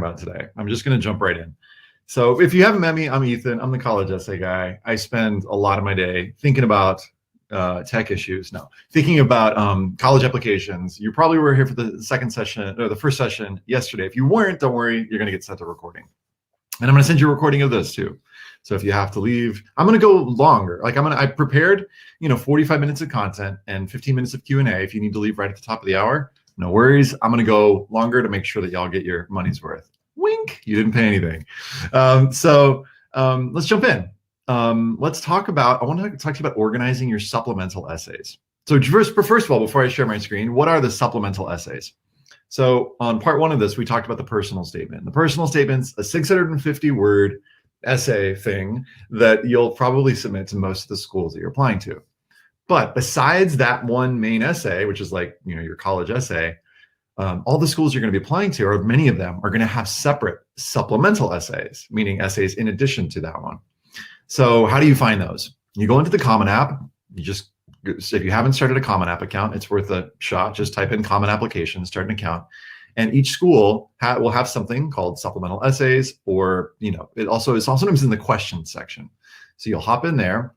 about today. I'm just going to jump right in. So if you haven't met me, I'm Ethan. I'm the college essay guy. I spend a lot of my day thinking about tech issues. No, thinking about college applications. You probably were here for the second session or the first session yesterday. If you weren't, don't worry, you're going to get sent a recording. And I'm going to send you a recording of this too. So if you have to leave, I'm going to go longer. Like I prepared, 45 minutes of content and 15 minutes of Q&A. If you need to leave right at the top of the hour, no worries. I'm going to go longer to make sure that y'all get your money's worth. Wink, you didn't pay anything. Let's jump in. I want to talk to you about organizing your supplemental essays. So first of all, before I share my screen, what are the supplemental essays? So on part one of this, we talked about the personal statement. The personal statement's a 650-word essay thing that you'll probably submit to most of the schools that you're applying to. But besides that one main essay, which is like your college essay, all the schools you're going to be applying to, or many of them, are going to have separate supplemental essays, meaning essays in addition to that one. So how do you find those? You go into the Common App. If you haven't started a Common App account, it's worth a shot. Just type in Common Application, start an account. And each school will have something called supplemental essays, or it's also sometimes in the questions section. So you'll hop in there.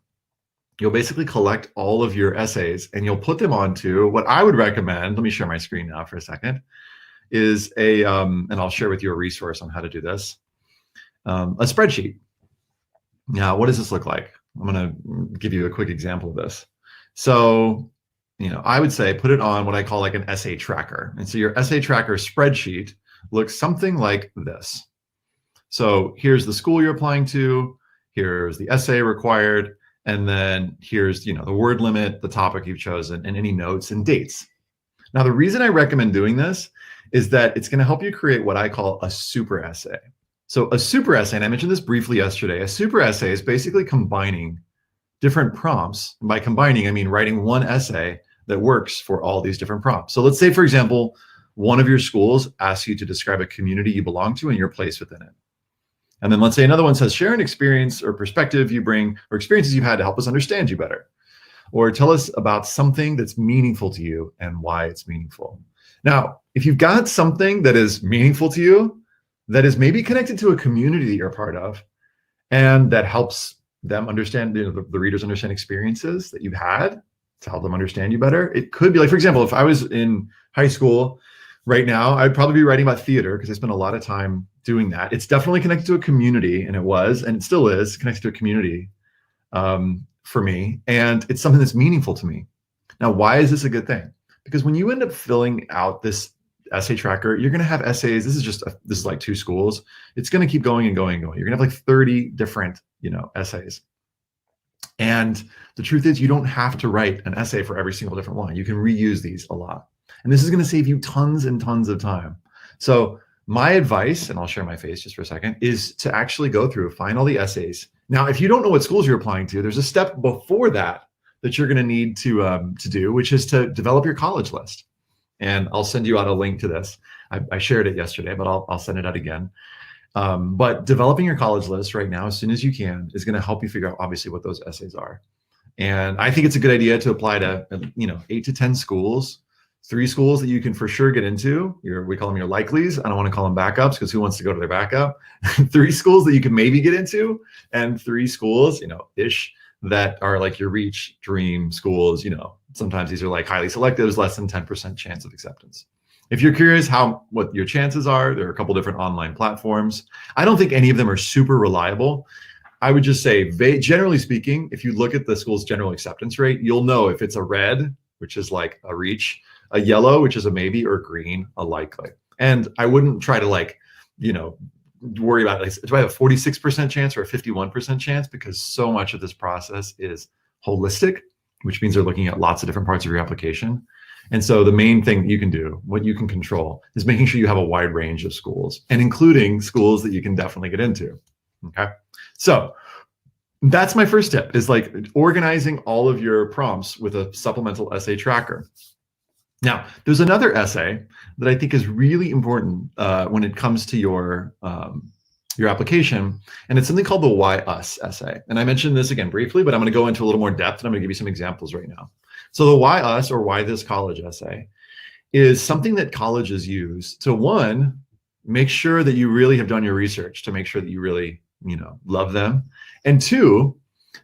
You'll basically collect all of your essays and you'll put them onto what I would recommend. Let me share my screen now for a second. Is and I'll share with you a resource on how to do this. A spreadsheet. Now, what does this look like? I'm going to give you a quick example of this. So, I would say put it on what I call like an essay tracker. And so your essay tracker spreadsheet looks something like this. So here's the school you're applying to. Here's the essay required. And then here's, the word limit, the topic you've chosen, and any notes and dates. Now, the reason I recommend doing this is that it's going to help you create what I call a super essay. So a super essay, and I mentioned this briefly yesterday, a super essay is basically combining different prompts. And by combining, I mean writing one essay that works for all these different prompts. So let's say, for example, one of your schools asks you to describe a community you belong to and your place within it. And then let's say another one says, share an experience or perspective you bring or experiences you've had to help us understand you better. Or tell us about something that's meaningful to you and why it's meaningful. Now, if you've got something that is meaningful to you, that is maybe connected to a community that you're a part of, and that helps them understand, the readers understand experiences that you've had to help them understand you better. It could be like, for example, if I was in high school right now, I'd probably be writing about theater because I spent a lot of time doing that. It's definitely connected to a community, and it still is connected to a community for me. And it's something that's meaningful to me. Now, why is this a good thing? Because when you end up filling out this essay tracker, you're going to have essays. This is like 2 schools. It's going to keep going and going and going. You're going to have like 30 different, essays. And the truth is, you don't have to write an essay for every single different one. You can reuse these a lot. And this is going to save you tons and tons of time. So my advice, and I'll share my face just for a second, is to actually go through, find all the essays. Now, if you don't know what schools you're applying to, there's a step before that you're going to need to do, which is to develop your college list. And I'll send you out a link to this. I shared it yesterday, but I'll send it out again. But developing your college list right now, as soon as you can, is going to help you figure out obviously what those essays are. And I think it's a good idea to apply to 8 to 10 schools, 3 schools that you can for sure get into. We call them your likelies. I don't want to call them backups because who wants to go to their backup? 3 schools that you can maybe get into, and 3 schools, ish, that are like your reach dream schools. Sometimes these are like highly selectives, less than 10% chance of acceptance. If you're curious what your chances are, there are a couple different online platforms. I don't think any of them are super reliable. I would just say, generally speaking, if you look at the school's general acceptance rate, you'll know if it's a red, which is like a reach, a yellow, which is a maybe, or green, a likely. And I wouldn't try to worry about do I have a 46% chance or a 51% chance, because so much of this process is holistic, which means they're looking at lots of different parts of your application. And so the main thing that you can do, what you can control, is making sure you have a wide range of schools, and including schools that you can definitely get into. Okay, so that's my first tip, is like organizing all of your prompts with a supplemental essay tracker. Now, there's another essay that I think is really important when it comes to your application, and it's something called the Why Us essay. And I mentioned this again briefly, but I'm going to go into a little more depth, and I'm going to give you some examples right now. So the Why Us, or Why This College essay, is something that colleges use to, one, make sure that you really have done your research to make sure that you really, love them. And two,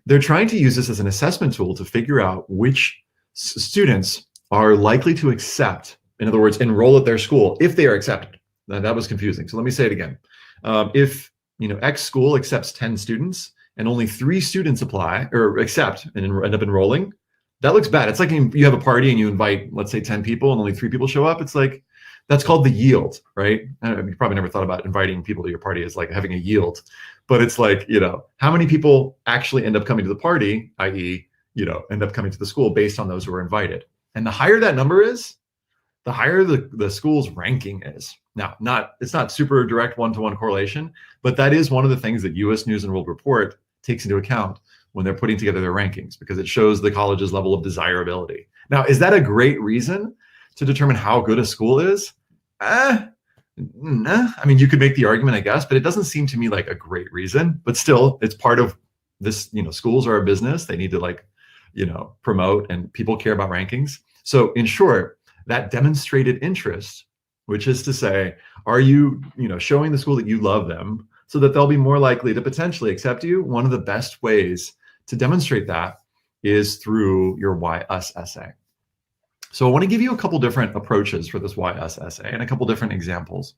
they're trying to use this as an assessment tool to figure out which students are likely to accept, in other words, enroll at their school if they are accepted. Now, that was confusing. So let me say it again. If X school accepts 10 students and only 3 students apply or accept and end up enrolling, that looks bad. It's like you have a party and you invite, let's say, 10 people and only 3 people show up. It's like, that's called the yield, right? You probably never thought about inviting people to your party as like having a yield, but it's like, how many people actually end up coming to the party, i.e., end up coming to the school based on those who are invited. And the higher that number is, the higher the school's ranking is. Now, it's not super direct one-to-one correlation, but that is one of the things that US News and World Report takes into account when they're putting together their rankings, because it shows the college's level of desirability. Now, is that a great reason to determine how good a school is? Nah. I mean, you could make the argument, I guess, but it doesn't seem to me like a great reason. But still, it's part of this. Schools are a business. They need to promote, and people care about rankings. So in short, that demonstrated interest, which is to say, are you, showing the school that you love them so that they'll be more likely to potentially accept you? One of the best ways to demonstrate that is through your Why Us essay. So I want to give you a couple different approaches for this Why Us essay and a couple different examples.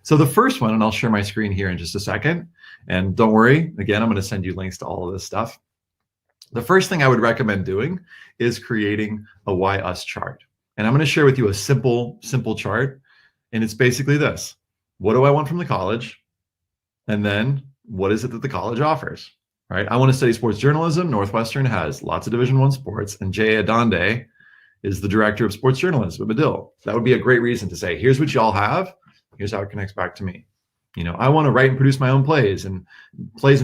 So the first one, and I'll share my screen here in just a second, and don't worry, again, I'm going to send you links to all of this stuff. The first thing I would recommend doing is creating a Why Us chart. And I'm going to share with you a simple chart. And it's basically this. What do I want from the college? And then what is it that the college offers? Right? I want to study sports journalism. Northwestern has lots of Division I sports, and Jay Adonde is the director of sports journalism at Medill. That would be a great reason to say, here's what y'all have. Here's how it connects back to me. I want to write and produce my own plays and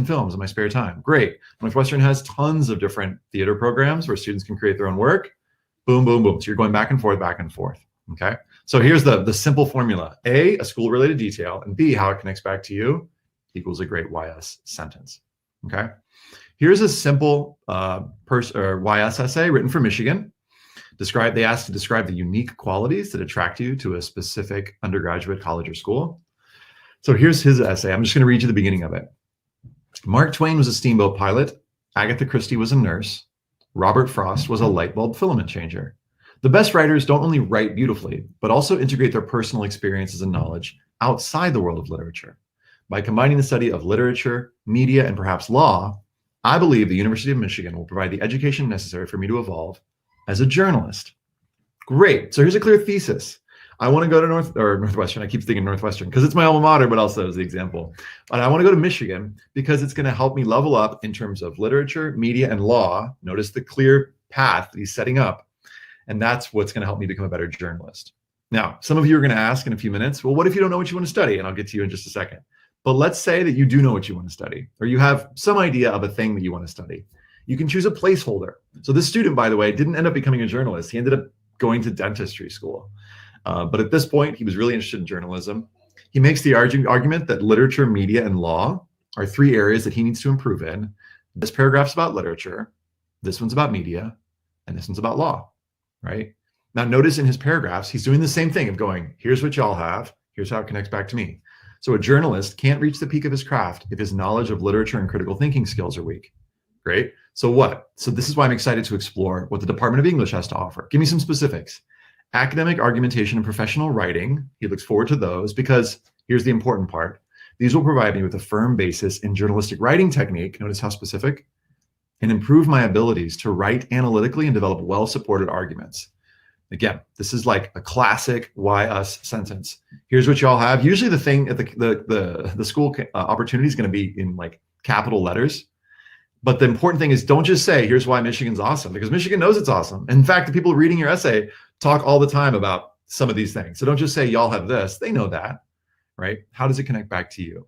films in my spare time. Great. Northwestern has tons of different theater programs where students can create their own work. Boom, boom, boom. So you're going back and forth, okay? So here's the simple formula. A school-related detail, and B, how it connects back to you equals a great Why Us sentence, okay? Here's a simple Why Us essay written for Michigan. They asked to describe the unique qualities that attract you to a specific undergraduate college or school. So here's his essay. I'm just going to read you the beginning of it. Mark Twain was a steamboat pilot. Agatha Christie was a nurse. Robert Frost was a light bulb filament changer. The best writers don't only write beautifully, but also integrate their personal experiences and knowledge outside the world of literature. By combining the study of literature, media, and perhaps law, I believe the University of Michigan will provide the education necessary for me to evolve as a journalist. Great. So here's a clear thesis. I want to go to Northwestern. I keep thinking Northwestern because it's my alma mater, but also as the example. But I want to go to Michigan because it's going to help me level up in terms of literature, media, and law. Notice the clear path that he's setting up. And that's what's going to help me become a better journalist. Now, some of you are going to ask in a few minutes, well, what if you don't know what you want to study? And I'll get to you in just a second. But let's say that you do know what you want to study, or you have some idea of a thing that you want to study. You can choose a placeholder. So this student, by the way, didn't end up becoming a journalist. He ended up going to dentistry school. But at this point, he was really interested in journalism. He makes the argument that literature, media, and law are 3 areas that he needs to improve in. This paragraph's about literature, this one's about media, and this one's about law, right? Now, notice in his paragraphs, he's doing the same thing of going, here's what y'all have, here's how it connects back to me. So a journalist can't reach the peak of his craft if his knowledge of literature and critical thinking skills are weak. Great. So what? So this is why I'm excited to explore what the Department of English has to offer. Give me some specifics. Academic argumentation and professional writing. He looks forward to those because here's the important part. These will provide me with a firm basis in journalistic writing technique. Notice how specific. And improve my abilities to write analytically and develop well-supported arguments. Again, this is like a classic Why Us sentence. Here's what y'all have. Usually the thing at the school opportunity is going to be in like capital letters. But the important thing is don't just say, here's why Michigan's awesome, because Michigan knows it's awesome. In fact, the people reading your essay talk all the time about some of these things. So don't just say, y'all have this. They know that, right? How does it connect back to you?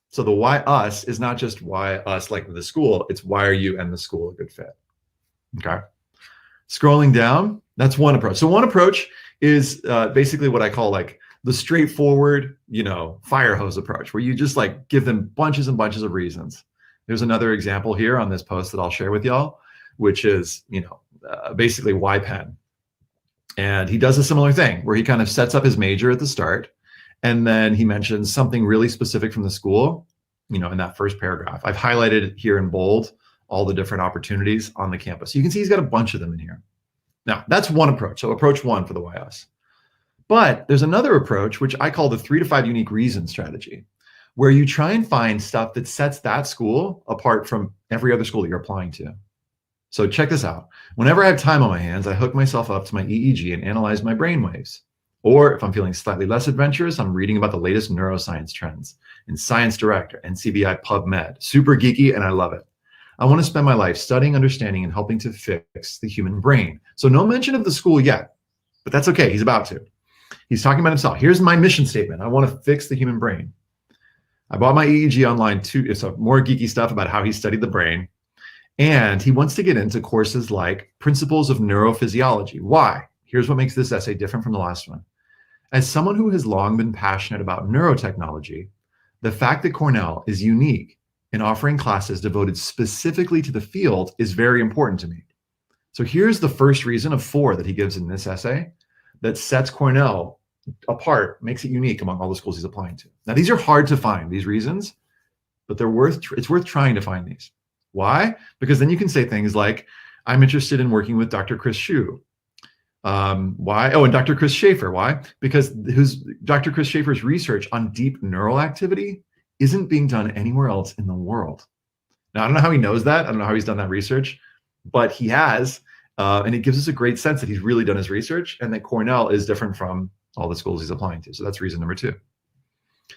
So the Why Us is not just why us like the school. It's why are you and the school a good fit? Okay. Scrolling down, that's one approach. So one approach is basically what I call like the straightforward, fire hose approach, where you just like give them bunches and bunches of reasons. There's another example here on this post that I'll share with y'all, which is, basically why Penn. And he does a similar thing where he kind of sets up his major at the start And then he mentions something really specific from the school, in that first paragraph. I've highlighted here in bold all the different opportunities on the campus. You can see he's got a bunch of them in here. Now, that's one approach. So approach one for the YS. But there's another approach, which I call the 3 to 5 unique reasons strategy, where you try and find stuff that sets that school apart from every other school that you're applying to. So check this out. Whenever I have time on my hands, I hook myself up to my EEG and analyze my brain waves. Or if I'm feeling slightly less adventurous, I'm reading about the latest neuroscience trends in Science Direct or NCBI PubMed. Super geeky, and I love it. I want to spend my life studying, understanding, and helping to fix the human brain. So no mention of the school yet, but that's okay. He's about to. He's talking about himself. Here's my mission statement. I want to fix the human brain. I bought my EEG online too. It's more geeky stuff about how he studied the brain. And he wants to get into courses like Principles of Neurophysiology. Why? Here's what makes this essay different from the last one. As someone who has long been passionate about neurotechnology, the fact that Cornell is unique in offering classes devoted specifically to the field is very important to me. So here's the first reason of 4 that he gives in this essay that sets Cornell apart, makes it unique among all the schools he's applying to. Now, these are hard to find, these reasons, but it's worth trying to find these. Why? Because then you can say things like, I'm interested in working with Dr. Chris Hsu. Why? Oh, and Dr. Chris Schaefer. Why? Because Dr. Chris Schaefer's research on deep neural activity isn't being done anywhere else in the world. Now, I don't know how he knows that. I don't know how he's done that research, but he has, and it gives us a great sense that he's really done his research and that Cornell is different from all the schools he's applying to. So that's reason number 2.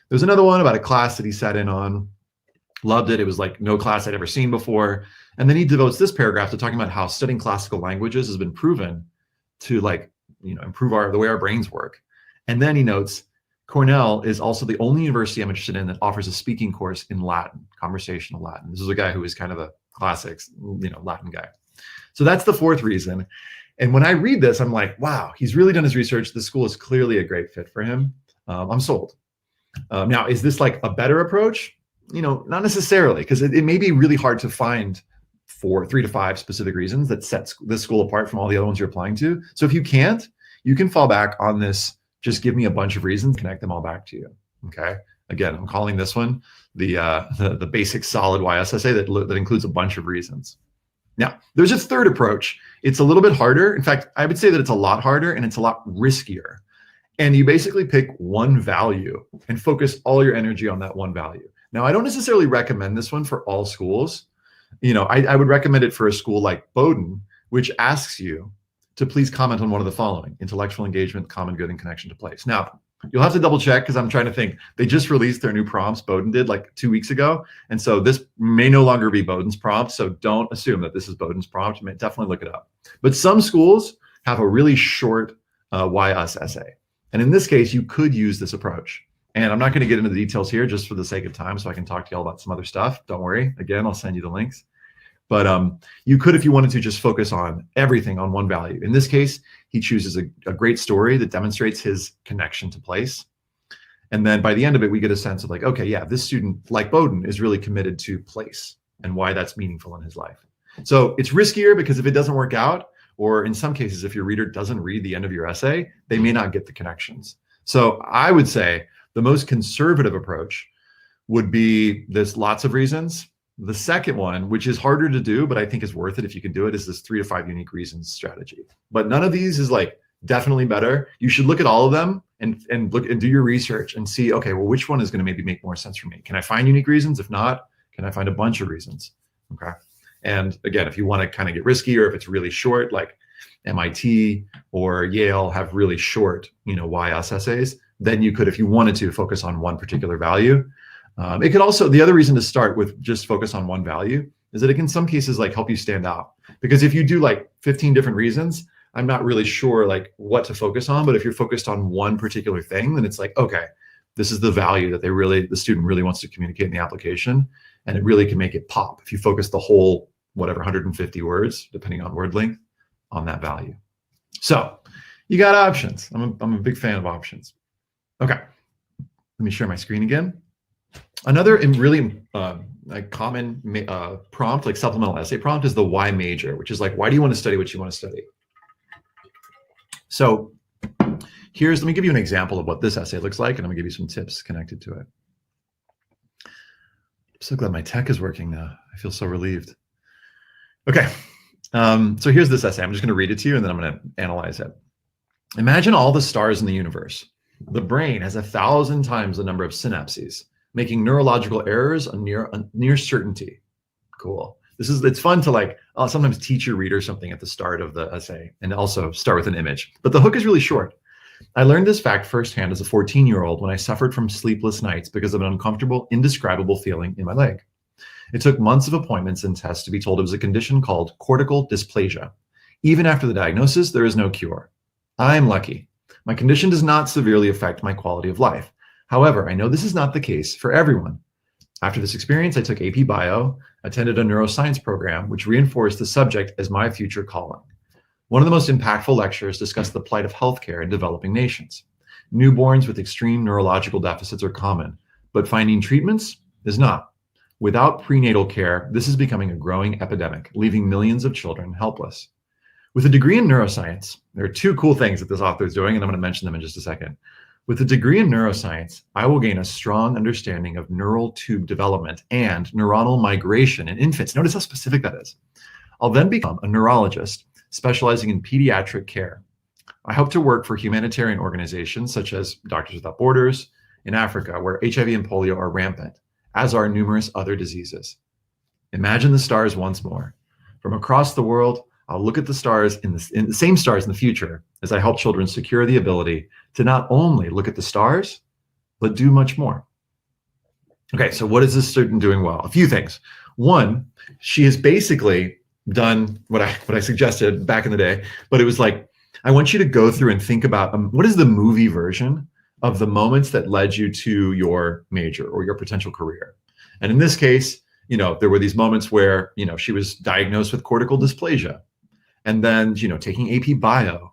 There's another one about a class that he sat in on. Loved it. It was like no class I'd ever seen before. And then he devotes this paragraph to talking about how studying classical languages has been proven to improve the way our brains work. And then he notes, Cornell is also the only university I'm interested in that offers a speaking course in Latin, conversational Latin. This is a guy who is kind of a classic, Latin guy. So that's the 4th reason. And when I read this, I'm like, wow, he's really done his research. The school is clearly a great fit for him. I'm sold. Now, is this like a better approach? Not necessarily, because it may be really hard to find 3 to 5 specific reasons that sets this school apart from all the other ones you're applying to. So if you can't, you can fall back on this. Just give me a bunch of reasons, connect them all back to you. Okay. Again, I'm calling this one the basic solid YS essay that includes a bunch of reasons. Now, there's a 3rd approach. It's a little bit harder. In fact, I would say that it's a lot harder and it's a lot riskier. And you basically pick one value and focus all your energy on that one value. Now, I don't necessarily recommend this one for all schools. I would recommend it for a school like Bowdoin, which asks you to please comment on one of the following: intellectual engagement, common good, and connection to place. Now, you'll have to double check because I'm trying to think. They just released their new prompts. Bowdoin did like 2 weeks ago. And so this may no longer be Bowdoin's prompt. So don't assume that this is Bowdoin's prompt. Definitely look it up. But some schools have a really short YS essay. And in this case, you could use this approach. And I'm not going to get into the details here just for the sake of time so I can talk to you all about some other stuff. Don't worry. Again, I'll send you the links. But you could, if you wanted to, just focus on everything on one value. In this case, he chooses a great story that demonstrates his connection to place. And then by the end of it, we get a sense of like, okay, yeah, this student, like Bowdoin, is really committed to place and why that's meaningful in his life. So it's riskier because if it doesn't work out, or in some cases, if your reader doesn't read the end of your essay, they may not get the connections. So I would say the most conservative approach would be this lots of reasons. The second one, which is harder to do, but I think is worth it if you can do it, is this 3 to 5 unique reasons strategy. But none of these is like definitely better. You should look at all of them and look and do your research and see, okay, well, which one is going to maybe make more sense for me? Can I find unique reasons? If not, can I find a bunch of reasons? Okay. And again, if you want to kind of get risky, or if it's really short, like MIT or Yale have really short, YS essays, then you could, if you wanted to, focus on one particular value. It could also, the other reason to start with just focus on one value is that it can in some cases like help you stand out. Because if you do like 15 different reasons, I'm not really sure like what to focus on. But if you're focused on one particular thing, then it's like, okay, this is the value that the student really wants to communicate in the application. And it really can make it pop if you focus the whole, whatever, 150 words, depending on word length, on that value. So you got options. I'm a big fan of options. Okay, let me share my screen again. Another really common prompt, like supplemental essay prompt, is the why major, which is like, why do you want to study what you want to study? So Let me give you an example of what this essay looks like, and I'm gonna give you some tips connected to it. I'm so glad my tech is working now. I feel so relieved. Okay, so here's this essay. I'm just gonna read it to you, and then I'm gonna analyze it. Imagine all the stars in the universe. The brain has 1,000 times the number of synapses, making neurological errors a near certainty. Cool. It's fun to like sometimes teach your reader something at the start of the essay and also start with an image. But the hook is really short. I learned this fact firsthand as a 14-year-old when I suffered from sleepless nights because of an uncomfortable, indescribable feeling in my leg. It took months of appointments and tests to be told it was a condition called cortical dysplasia. Even after the diagnosis, there is no cure. I'm lucky. My condition does not severely affect my quality of life. However, I know this is not the case for everyone. After this experience, I took AP Bio, attended a neuroscience program, which reinforced the subject as my future calling. One of the most impactful lectures discussed the plight of healthcare in developing nations. Newborns with extreme neurological deficits are common, but finding treatments is not. Without prenatal care, this is becoming a growing epidemic, leaving millions of children helpless. With a degree in neuroscience, there are two cool things that this author is doing, and I'm going to mention them in just a second. With a degree in neuroscience, I will gain a strong understanding of neural tube development and neuronal migration in infants. Notice how specific that is. I'll then become a neurologist specializing in pediatric care. I hope to work for humanitarian organizations such as Doctors Without Borders in Africa, where HIV and polio are rampant, as are numerous other diseases. Imagine the stars once more. From across the world, I'll look at the stars in the same stars in the future as I help children secure the ability to not only look at the stars, but do much more. Okay, so what is this student doing well? A few things. One, she has basically done what I suggested back in the day, but it was like, I want you to go through and think about what is the movie version of the moments that led you to your major or your potential career. And in this case, there were these moments where, she was diagnosed with cortical dysplasia, and then, taking AP Bio,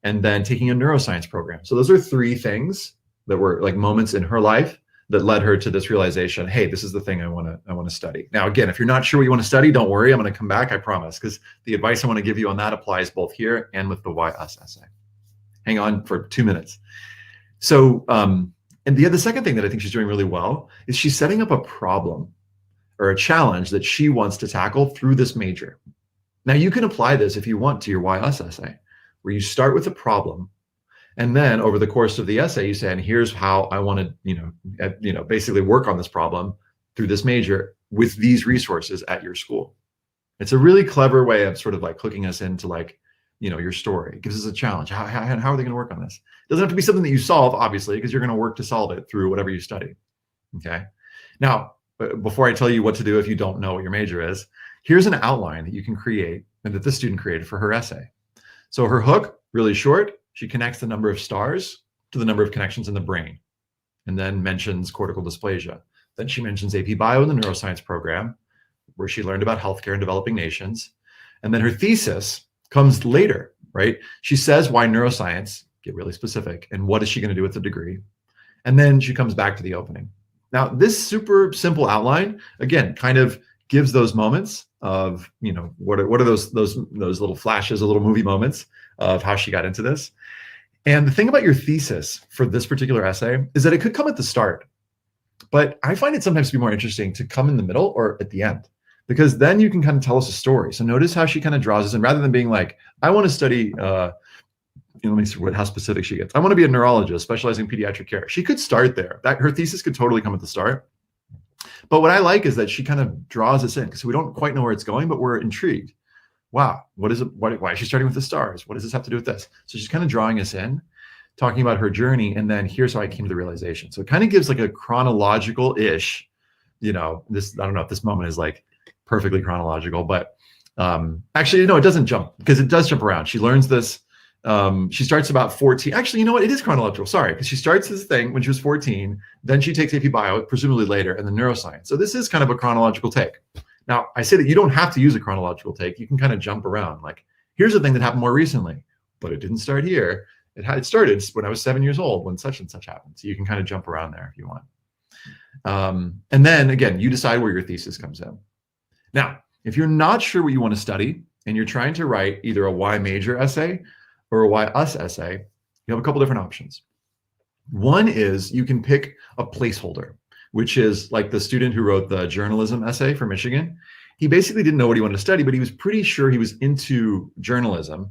and then taking a neuroscience program. So those are three things that were like moments in her life that led her to this realization, hey, this is the thing I want to study. Now, again, if you're not sure what you want to study, don't worry, I'm going to come back, I promise, because the advice I want to give you on that applies both here and with the Why Us essay. Hang on for 2 minutes. So, and the second thing that I think she's doing really well is she's setting up a problem or a challenge that she wants to tackle through this major. Now, you can apply this if you want to your Why Us essay, where you start with a problem, and then over the course of the essay, you say, and here's how I want to, basically work on this problem through this major with these resources at your school. It's a really clever way of sort of like hooking us into like, your story. It gives us a challenge. How are they going to work on this? It doesn't have to be something that you solve, obviously, because you're going to work to solve it through whatever you study. Okay. Now, before I tell you what to do if you don't know what your major is, here's an outline that you can create and that this student created for her essay. So her hook, really short, she connects the number of stars to the number of connections in the brain, and then mentions cortical dysplasia. Then she mentions AP Bio in the neuroscience program, where she learned about healthcare in developing nations. And then her thesis comes later, right? She says why neuroscience, get really specific, and what is she going to do with the degree? And then she comes back to the opening. Now, this super simple outline, again, kind of gives those moments of, what are those little flashes, the little movie moments of how she got into this. And the thing about your thesis for this particular essay is that it could come at the start, but I find it sometimes to be more interesting to come in the middle or at the end, because then you can kind of tell us a story. So notice how she kind of draws us in, rather than being like, I want to study, let me see how specific she gets. I want to be a neurologist specializing in pediatric care. She could start there. Her thesis could totally come at the start. But what I like is that she kind of draws us in, because we don't quite know where it's going, but we're intrigued. Wow, what is it? Why is she starting with the stars? What does this have to do with this? So she's kind of drawing us in, talking about her journey, and then here's how I came to the realization. So it kind of gives like a chronological-ish, this, I don't know if this moment is like perfectly chronological, but actually, no, it doesn't jump, because it does jump around. She learns this. She starts about 14. Actually, you know what? It is chronological. Sorry, because she starts this thing when she was 14. Then she takes AP Bio, presumably later, and then neuroscience. So this is kind of a chronological take. Now, I say that you don't have to use a chronological take. You can kind of jump around. Like, here's the thing that happened more recently, but it didn't start here. It started when I was 7 years old, when such and such happened. So you can kind of jump around there if you want. And then again, you decide where your thesis comes in. Now, if you're not sure what you want to study and you're trying to write either a why major essay or a why us essay, You have a couple different options. One is you can pick a placeholder, which is like the student who wrote the journalism essay for Michigan. He basically didn't know what he wanted to study, but he was pretty sure he was into journalism,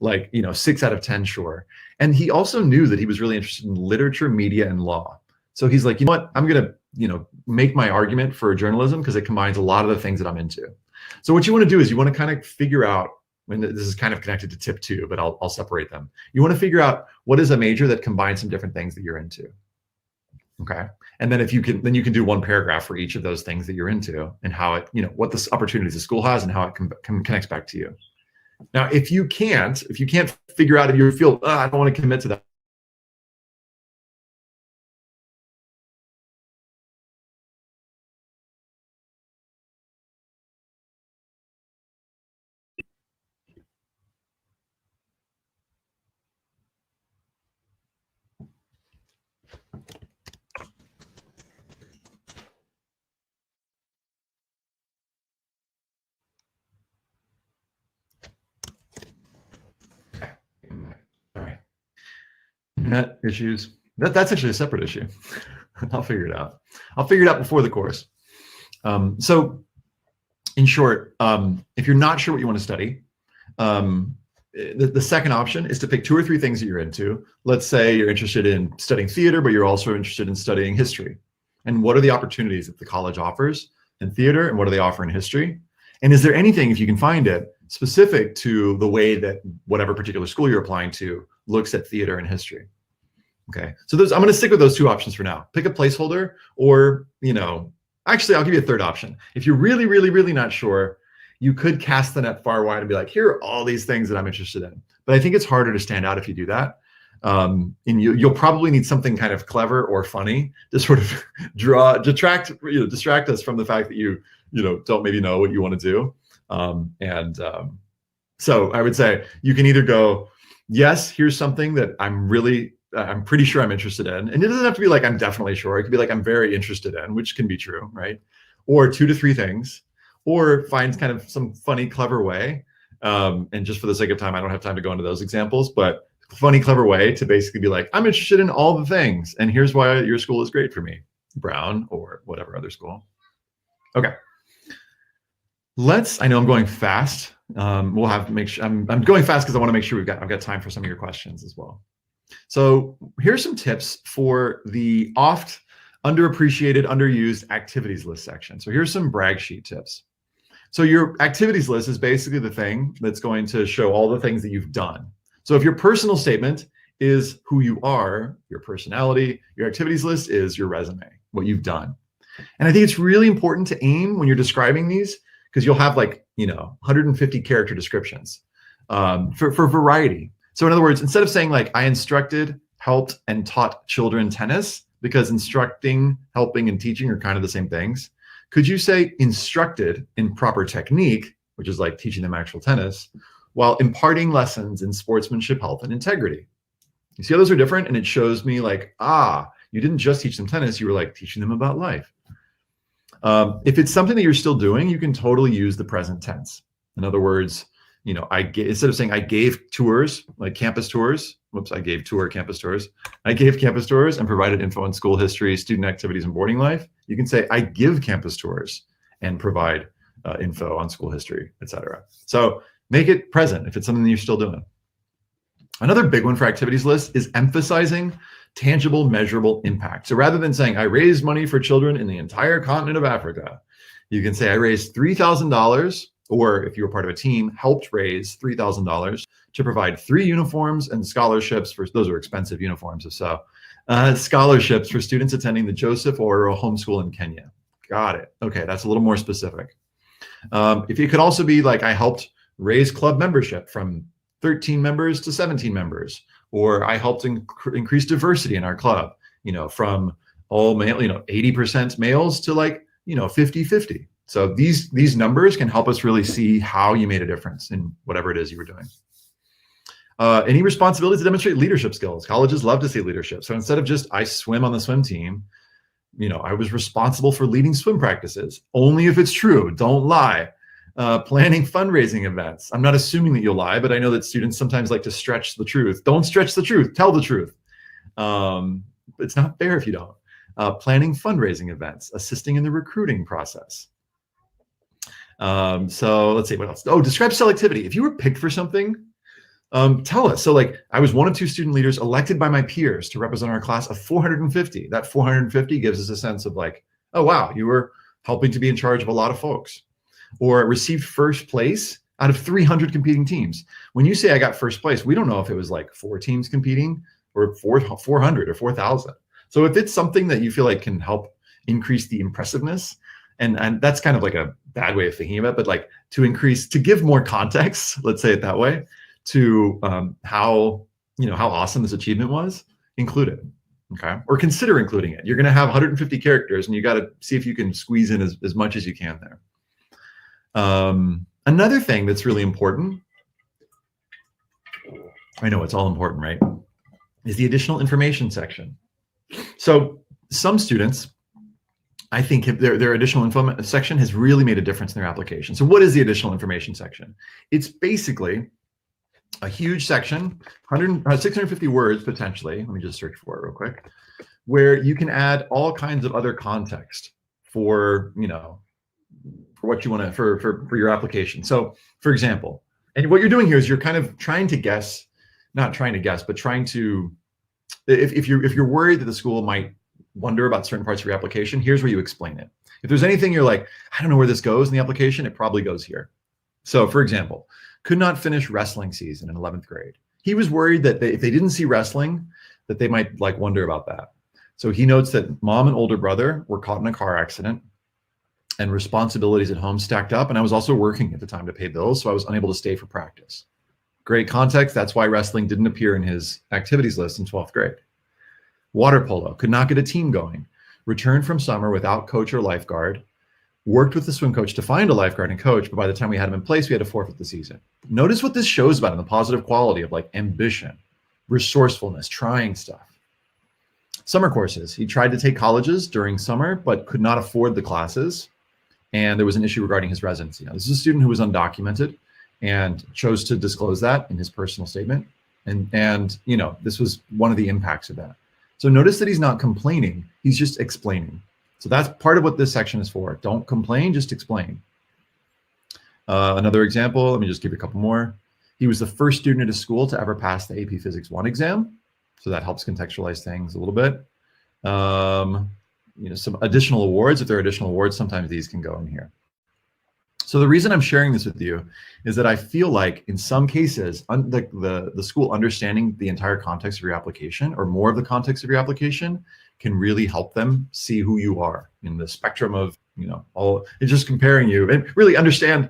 like, 6 out of 10 sure. And he also knew that he was really interested in literature, media, and law. So he's like, you know what, I'm gonna, make my argument for journalism because it combines a lot of the things that I'm into. So what you want to do is you want to kind of figure out, and this is kind of connected to tip 2, but I'll separate them. You want to figure out what is a major that combines some different things that you're into. Okay. And then you can do one paragraph for each of those things that you're into and how it, what the opportunities the school has and how it connects back to you. Now, if you can't figure out, if you feel, I don't want to commit to that, internet issues. That's actually a separate issue. I'll figure it out. I'll figure it out before the course. So in short, if you're not sure what you want to study, the second option is to pick 2 or 3 things that you're into. Let's say you're interested in studying theater, but you're also interested in studying history. And what are the opportunities that the college offers in theater, and what do they offer in history? And is there anything, if you can find it, specific to the way that whatever particular school you're applying to looks at theater and history? Okay, so I'm going to stick with those 2 options for now. Pick a placeholder, or, actually, I'll give you a third option. If you're really, really, really not sure, you could cast the net far wide and be like, here are all these things that I'm interested in. But I think it's harder to stand out if you do that. And you'll probably need something kind of clever or funny to sort of distract us from the fact that you don't maybe know what you want to do. So I would say you can either go, yes, here's something that I'm pretty sure I'm interested in. And it doesn't have to be like, I'm definitely sure. It could be like, I'm very interested in, which can be true, right? Or 2 to 3 things, or find kind of some funny, clever way. And just for the sake of time, I don't have time to go into those examples, but funny, clever way to basically be like, I'm interested in all the things, and here's why your school is great for me, Brown or whatever other school. Okay. I know I'm going fast. We'll have to make sure I'm going fast because I want to make sure I've got time for some of your questions as well. So here's some tips for the oft underappreciated, underused activities list section. So here's some brag sheet tips. So your activities list is basically the thing that's going to show all the things that you've done. So if your personal statement is who you are, your personality, your activities list is your resume, what you've done. And I think it's really important to aim when you're describing these, because you'll have 150 character descriptions for variety. So in other words, instead of saying I instructed, helped, and taught children tennis, because instructing, helping, and teaching are kind of the same things, could you say instructed in proper technique, which is like teaching them actual tennis, while imparting lessons in sportsmanship, health, and integrity? You see how those are different? And it shows me you didn't just teach them tennis, you were teaching them about life. If it's something that you're still doing, you can totally use the present tense. In other words, instead of saying I gave tours, like campus tours, I gave campus tours. I gave campus tours and provided info on school history, student activities, and boarding life. You can say I give campus tours and provide info on school history, etc. So make it present if it's something that you're still doing. Another big one for activities lists is emphasizing tangible, measurable impact. So rather than saying I raised money for children in the entire continent of Africa, you can say I raised $3,000, or if you were part of a team, helped raise $3,000 to provide 3 uniforms and scholarships for, those are expensive uniforms if so, scholarships for students attending the Joseph Orro homeschool in Kenya. Got it. Okay, that's a little more specific. If it could also be I helped raise club membership from 13 members to 17 members, or I helped increase diversity in our club, from all male, 80% males to 50-50. So these numbers can help us really see how you made a difference in whatever it is you were doing. Any responsibility to demonstrate leadership skills. Colleges love to see leadership. So instead of just I swim on the swim team, I was responsible for leading swim practices. Only if it's true, don't lie. Planning fundraising events. I'm not assuming that you'll lie, but I know that students sometimes like to stretch the truth. Don't stretch the truth, tell the truth. It's not fair if you don't. Planning fundraising events, assisting in the recruiting process. So let's see, what else? Oh, describe selectivity. If you were picked for something, tell us. So like, I was one of 2 student leaders elected by my peers to represent our class of 450. That 450 gives us a sense of like, oh wow, you were helping to be in charge of a lot of folks. Or received first place out of 300 competing teams. When you say I got first place, we don't know if it was like 4 teams competing or 400 or 4,000. So if it's something that you feel like can help increase the impressiveness, and that's kind of like a bad way of thinking about it, but like to give more context, let's say it that way, to how awesome this achievement was, include it, okay? Or consider including it. You're gonna have 150 characters and you gotta see if you can squeeze in as much as you can there. Another thing that's really important, I know it's all important, right, is the additional information section. So some students, I think their additional info section has really made a difference in their application. So what is the additional information section? It's basically a huge section, 650 words potentially. Let me just search for it real quick, where you can add all kinds of other context for, for what you want to, for your application. So for example, and what you're doing here is you're kind of trying to guess, not trying to guess, but trying to, if you're worried that the school might wonder about certain parts of your application, here's where you explain it. If there's anything you're like, I don't know where this goes in the application, it probably goes here. So for example, could not finish wrestling season in 11th grade. He was worried that if they didn't see wrestling, that they might like wonder about that. So he notes that mom and older brother were caught in a car accident and responsibilities at home stacked up. And I was also working at the time to pay bills, so I was unable to stay for practice. Great context. That's why wrestling didn't appear in his activities list in 12th grade. Water polo, could not get a team going. Returned from summer without coach or lifeguard. Worked with the swim coach to find a lifeguard and coach, but by the time we had him in place, we had to forfeit the season. Notice what this shows about him, the positive quality of like ambition, resourcefulness, trying stuff. Summer courses. He tried to take colleges during summer, but could not afford the classes. And there was an issue regarding his residency. Now, this is a student who was undocumented and chose to disclose that in his personal statement. And this was one of the impacts of that. So notice that he's not complaining, he's just explaining. So that's part of what this section is for. Don't complain, just explain. Another example, let me just give you a couple more. He was the first student at his school to ever pass the AP Physics 1 exam. So that helps contextualize things a little bit. Some additional awards. If there are additional awards, sometimes these can go in here. So the reason I'm sharing this with you is that I feel like in some cases, the school understanding the entire context of your application or more of the context of your application can really help them see who you are in the spectrum of, it's just comparing you and really understand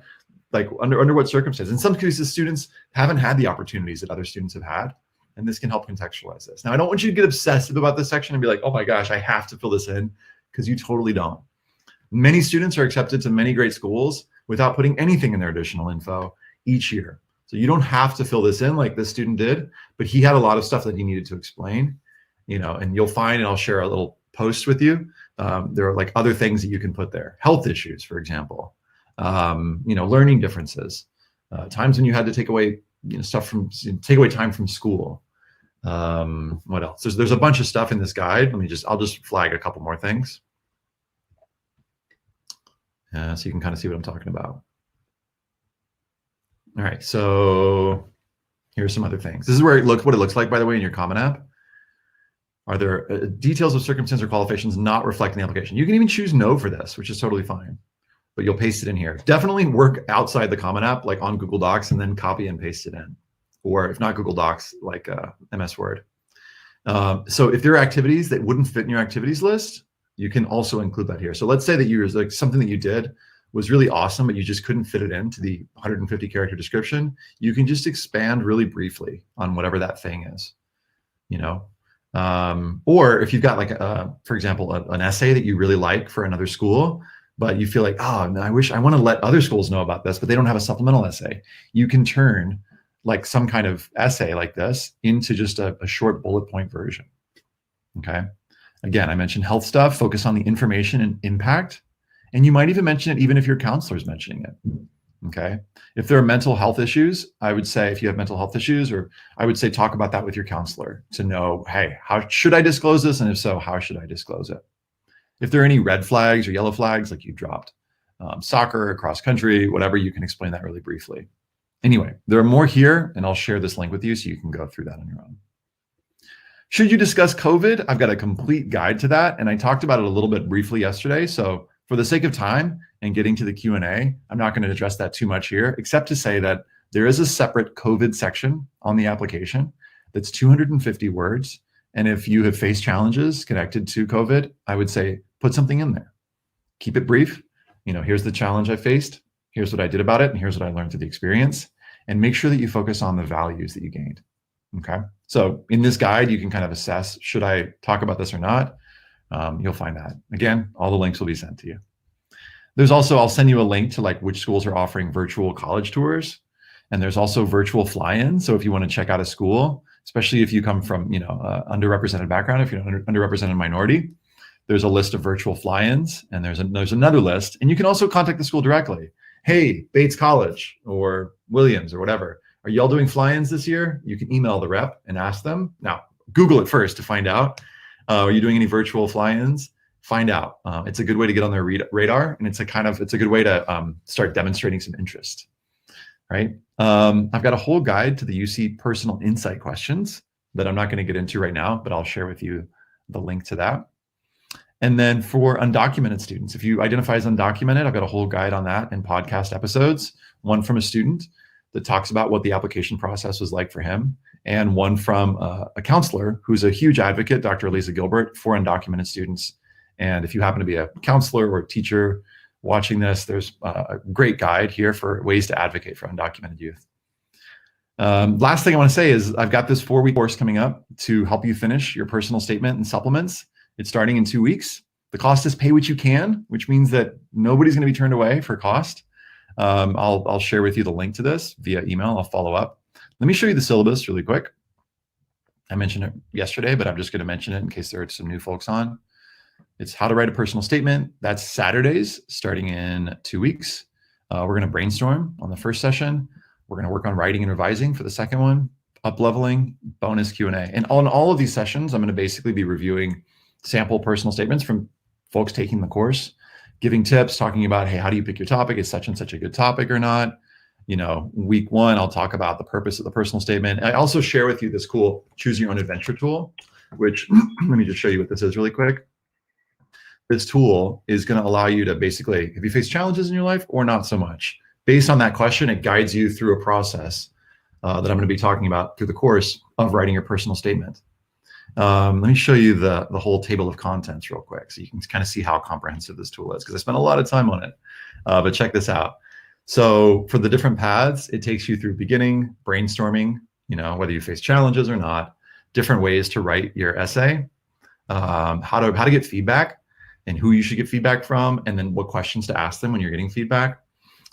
like under what circumstances. In some cases, students haven't had the opportunities that other students have had. And this can help contextualize this. Now, I don't want you to get obsessive about this section and be like, oh my gosh, I have to fill this in, because you totally don't. Many students are accepted to many great schools without putting anything in their additional info each year. So you don't have to fill this in like this student did, but he had a lot of stuff that he needed to explain, and you'll find, and I'll share a little post with you. There are like other things that you can put there. Health issues, for example, learning differences, times when you had to take away take away time from school. What else? There's a bunch of stuff in this guide. I'll just flag a couple more things. So you can kind of see what I'm talking about. All right, so here's some other things. This is where what it looks like, by the way, in your Common App. Are there details of circumstance or qualifications not reflected in the application? You can even choose no for this, which is totally fine, but you'll paste it in here. Definitely work outside the Common App, like on Google Docs, and then copy and paste it in. Or if not Google Docs, like MS Word. So if there are activities that wouldn't fit in your activities list, you can also include that here. So let's say that something that you did was really awesome, but you just couldn't fit it into the 150 character description. You can just expand really briefly on whatever that thing is, or if you've got like, for example, an essay that you really like for another school, but you feel like, oh, I want to let other schools know about this, but they don't have a supplemental essay. You can turn like some kind of essay like this into just a short bullet point version. Okay. Again, I mentioned health stuff, focus on the information and impact. And you might even mention it even if your counselor is mentioning it. Okay. If there are mental health issues, I would say if you have mental health issues, or I would say talk about that with your counselor to know, hey, how should I disclose this? And if so, how should I disclose it? If there are any red flags or yellow flags, like you dropped soccer, cross country, whatever, you can explain that really briefly. Anyway, there are more here, and I'll share this link with you so you can go through that on your own. Should you discuss COVID? I've got a complete guide to that, and I talked about it a little bit briefly yesterday. So for the sake of time and getting to the Q&A, I'm not going to address that too much here, except to say that there is a separate COVID section on the application that's 250 words. And if you have faced challenges connected to COVID, I would say put something in there. Keep it brief. Here's the challenge I faced. Here's what I did about it. And here's what I learned through the experience. And make sure that you focus on the values that you gained. Okay. So in this guide, you can kind of assess, should I talk about this or not? You'll find that. Again, all the links will be sent to you. There's also, I'll send you a link to like which schools are offering virtual college tours. And there's also virtual fly-ins. So if you want to check out a school, especially if you come from, underrepresented background, if you're an underrepresented minority, there's a list of virtual fly-ins, and there's another list. And you can also contact the school directly. Hey, Bates College or Williams or whatever, are y'all doing fly-ins this year? You can email the rep and ask them. Now, Google it first to find out. Are you doing any virtual fly-ins? Find out. It's a good way to get on their radar, and it's a good way to start demonstrating some interest, right? I've got a whole guide to the UC personal insight questions that I'm not going to get into right now, but I'll share with you the link to that. And then for undocumented students, if you identify as undocumented, I've got a whole guide on that in podcast episodes, one from a student that talks about what the application process was like for him, and one from a counselor who's a huge advocate, Dr. Elisa Gilbert, for undocumented students. And if you happen to be a counselor or a teacher watching this, there's a great guide here for ways to advocate for undocumented youth. Last thing I want to say is I've got this 4-week course coming up to help you finish your personal statement and supplements. It's starting in 2 weeks. The cost is pay what you can, which means that nobody's going to be turned away for cost. I'll share with you the link to this via email. I'll follow up. Let me show you the syllabus really quick. I mentioned it yesterday, but I'm just going to mention it in case there are some new folks on. It's how to write a personal statement. That's Saturdays starting in 2 weeks. We're going to brainstorm on the first session. We're going to work on writing and revising for the second one, up-leveling, bonus Q&A. And on all of these sessions, I'm going to basically be reviewing sample personal statements from folks taking the course, giving tips, talking about, hey, how do you pick your topic? Is such and such a good topic or not? Week 1, I'll talk about the purpose of the personal statement. I also share with you this cool choose your own adventure tool, which let me just show you what this is really quick. This tool is going to allow you to basically, have you faced challenges in your life or not so much? Based on that question, it guides you through a process that I'm going to be talking about through the course of writing your personal statement. Let me show you the whole table of contents real quick so you can kind of see how comprehensive this tool is, because I spent a lot of time on it. But check this out. So for the different paths, it takes you through beginning, brainstorming, whether you face challenges or not, different ways to write your essay, how to get feedback and who you should get feedback from, and then what questions to ask them when you're getting feedback.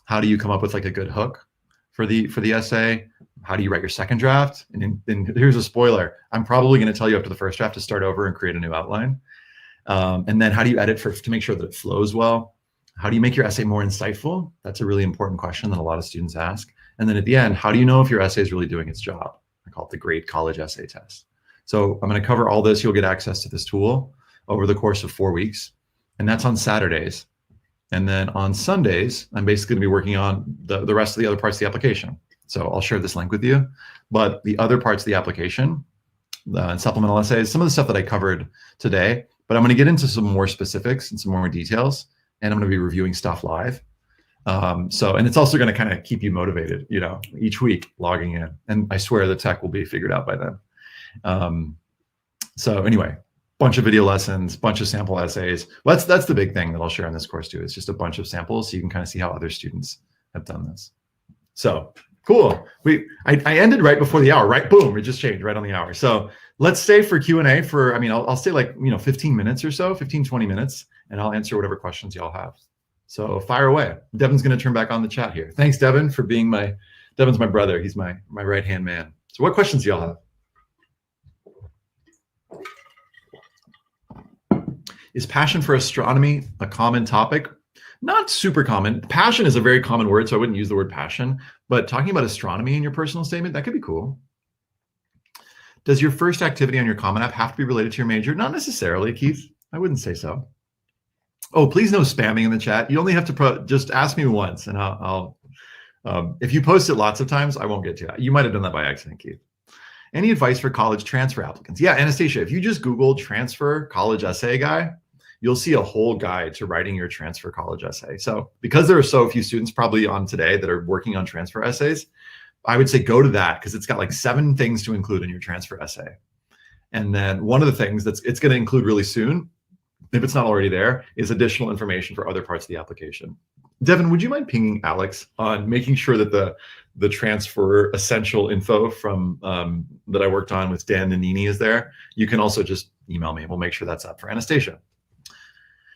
How do you come up with like a good hook for the essay? How do you write your second draft? And here's a spoiler. I'm probably going to tell you after the first draft to start over and create a new outline. And then how do you edit to make sure that it flows well? How do you make your essay more insightful? That's a really important question that a lot of students ask. And then at the end, how do you know if your essay is really doing its job? I call it the Great College Essay Test. So I'm going to cover all this. You'll get access to this tool over the course of 4 weeks. And that's on Saturdays. And then on Sundays, I'm basically going to be working on the rest of the other parts of the application. So I'll share this link with you. But the other parts of the application, supplemental essays, some of the stuff that I covered today, but I'm going to get into some more specifics and some more details. And I'm going to be reviewing stuff live. And it's also going to kind of keep you motivated, each week logging in. And I swear the tech will be figured out by then. So anyway, bunch of video lessons, bunch of sample essays. Well, that's the big thing that I'll share in this course too. It's just a bunch of samples so you can kind of see how other students have done this. So cool. I ended right before the hour, right? Boom, it just changed right on the hour. So let's stay for Q&A for, I'll stay like, 15 minutes or so, 15, 20 minutes, and I'll answer whatever questions y'all have. So fire away. Devin's going to turn back on the chat here. Thanks, Devin, for being Devin's my brother. He's my right-hand man. So what questions do y'all have? Is passion for astronomy a common topic? Not super common. Passion is a very common word, so I wouldn't use the word passion, but talking about astronomy in your personal statement, that could be cool. Does your first activity on your Common App have to be related to your major? Not necessarily, Keith. I wouldn't say so. Oh, please no spamming in the chat. You only have to just ask me once, and I'll if you post it lots of times, I won't get to it. You might have done that by accident, Keith. Any advice for college transfer applicants? Yeah, Anastasia, if you just Google transfer college essay guy, you'll see a whole guide to writing your transfer college essay. So because there are so few students probably on today that are working on transfer essays, I would say go to that because it's got like 7 things to include in your transfer essay. And then one of the things that's it's going to include really soon, if it's not already there, is additional information for other parts of the application. Devin, would you mind pinging Alex on making sure that the transfer essential info from that I worked on with Dan Nanini is there? You can also just email me. We'll make sure that's up for Anastasia.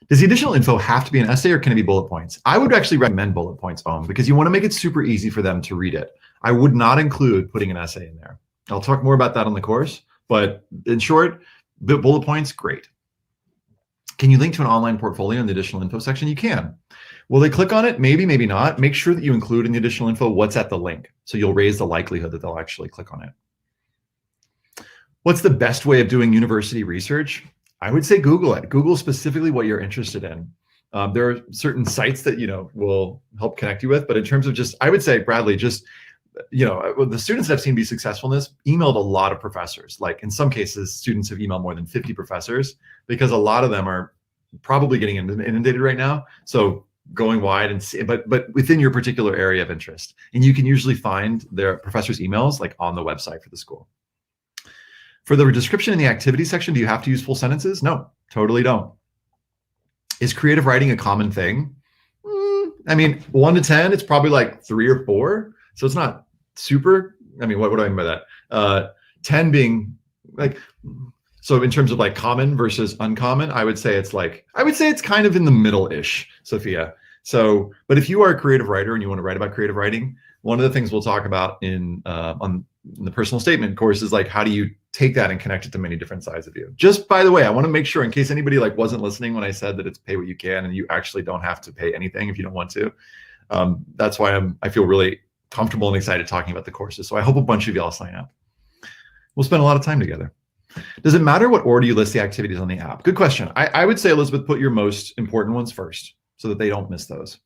Does the additional info have to be an essay or can it be bullet points? I would actually recommend bullet points because you want to make it super easy for them to read it. I would not include putting an essay in there. I'll talk more about that on the course, but in short, the bullet points, great. Can you link to an online portfolio in the additional info section? You can. Will they click on it? Maybe, maybe not. Make sure that you include in the additional info what's at the link. So you'll raise the likelihood that they'll actually click on it. What's the best way of doing university research? I would say Google it. Google specifically what you're interested in. There are certain sites that, will help connect you with, but in terms of just, I would say, Bradley, just, the students that I've seen be successful in this emailed a lot of professors. Like in some cases, students have emailed more than 50 professors because a lot of them are probably getting inundated right now. So going wide and see, but within your particular area of interest. And you can usually find their professors' emails like on the website for the school. For the description in the activity section, do you have to use full sentences? No, totally don't. Is creative writing a common thing? I mean, 1 to 10, it's probably like 3 or 4. So it's not super, I mean, what do I mean by that? 10 being like, so in terms of like common versus uncommon, I would say it's kind of in the middle-ish, Sophia. So, but if you are a creative writer and you want to write about creative writing, one of the things we'll talk about in the personal statement course is like, how do you take that and connect it to many different sides of you? Just by the way, I want to make sure in case anybody like wasn't listening when I said that it's pay what you can and you actually don't have to pay anything if you don't want to. That's why I feel really comfortable and excited talking about the courses. So I hope a bunch of y'all sign up. We'll spend a lot of time together. Does it matter what order you list the activities on the app? Good question. I would say, Elizabeth, put your most important ones first so that they don't miss those.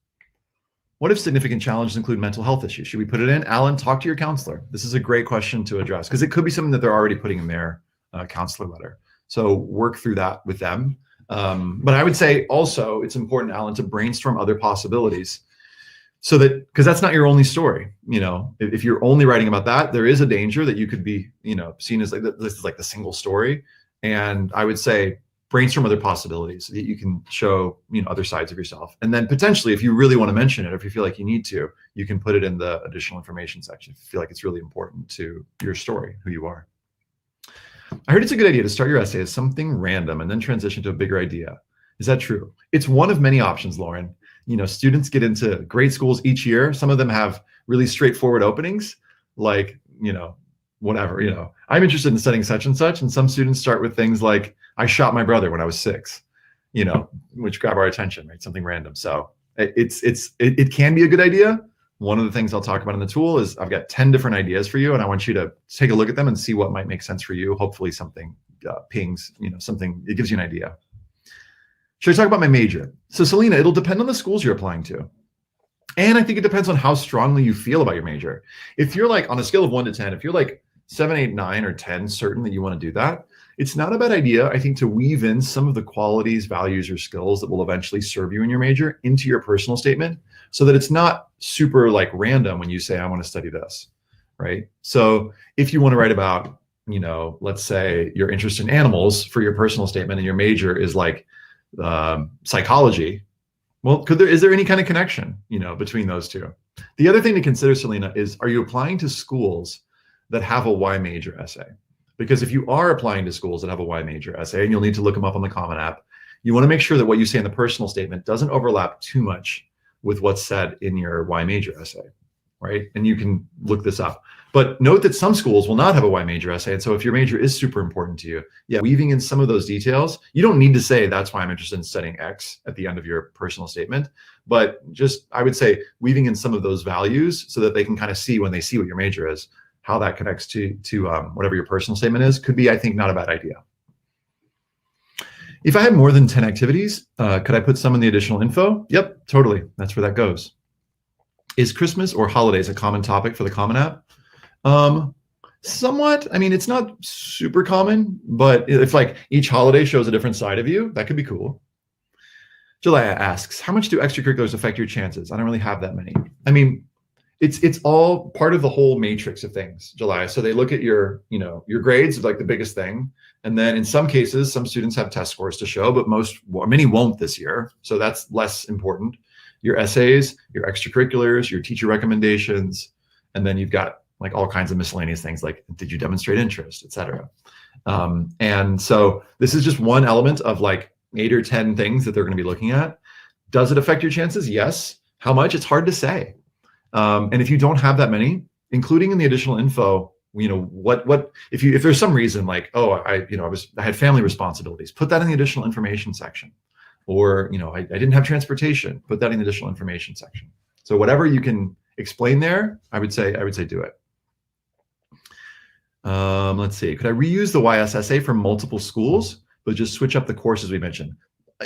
What if significant challenges include mental health issues? Should we put it in? Alan, talk to your counselor. This is a great question to address because it could be something that they're already putting in their counselor letter. So work through that with them. But I would say also it's important, Alan, to brainstorm other possibilities so that, because that's not your only story. If you're only writing about that, there is a danger that you could be, seen as like, this is like the single story. And I would say, brainstorm other possibilities so that you can show other sides of yourself. And then potentially, if you really want to mention it, or if you feel like you need to, you can put it in the additional information section if you feel like it's really important to your story, who you are. I heard it's a good idea to start your essay as something random and then transition to a bigger idea. Is that true? It's one of many options, Lauren. Students get into great schools each year. Some of them have really straightforward openings, like, whatever, I'm interested in studying such and such. And some students start with things like, I shot my brother when I was 6, which grab our attention, right? Something random. So it can be a good idea. One of the things I'll talk about in the tool is I've got 10 different ideas for you, and I want you to take a look at them and see what might make sense for you. Hopefully something pings, something, it gives you an idea. Should I talk about my major? So Selena, it'll depend on the schools you're applying to. And I think it depends on how strongly you feel about your major. If you're like on a scale of 1 to 10, if you're like 7, 8, 9, or 10 certain that you want to do that, it's not a bad idea, I think, to weave in some of the qualities, values, or skills that will eventually serve you in your major into your personal statement so that it's not super like random when you say, I want to study this, right? So if you want to write about, let's say your interest in animals for your personal statement and your major is like psychology, well, is there any kind of connection, between those two? The other thing to consider, Selena, is are you applying to schools that have a Y major essay? Because if you are applying to schools that have a Y major essay, and you'll need to look them up on the Common App, you want to make sure that what you say in the personal statement doesn't overlap too much with what's said in your Y major essay, right? And you can look this up. But note that some schools will not have a Y major essay. And so if your major is super important to you, yeah, weaving in some of those details, you don't need to say that's why I'm interested in studying X at the end of your personal statement, but just, I would say, weaving in some of those values so that they can kind of see when they see what your major is, how that connects to whatever your personal statement is, could be, I think, not a bad idea. If I had more than 10 activities, could I put some in the additional info? Yep, totally. That's where that goes. Is Christmas or holidays a common topic for the Common App? Somewhat. I mean, it's not super common, but if like each holiday shows a different side of you, that could be cool. Jalaya asks, how much do extracurriculars affect your chances? I don't really have that many. I mean, it's all part of the whole matrix of things, Jalaya. So they look at your grades is like the biggest thing. And then in some cases, some students have test scores to show, but many won't this year. So that's less important. Your essays, your extracurriculars, your teacher recommendations, and then you've got like all kinds of miscellaneous things like, did you demonstrate interest, et cetera. And so this is just one element of like 8 or 10 things that they're going to be looking at. Does it affect your chances? Yes. How much? It's hard to say. And if you don't have that many, including in the additional info, if there's some reason like, oh, I had family responsibilities, put that in the additional information section. Or, I didn't have transportation, put that in the additional information section. So whatever you can explain there, I would say do it. Let's see, could I reuse the YS essay from multiple schools, but just switch up the courses we mentioned?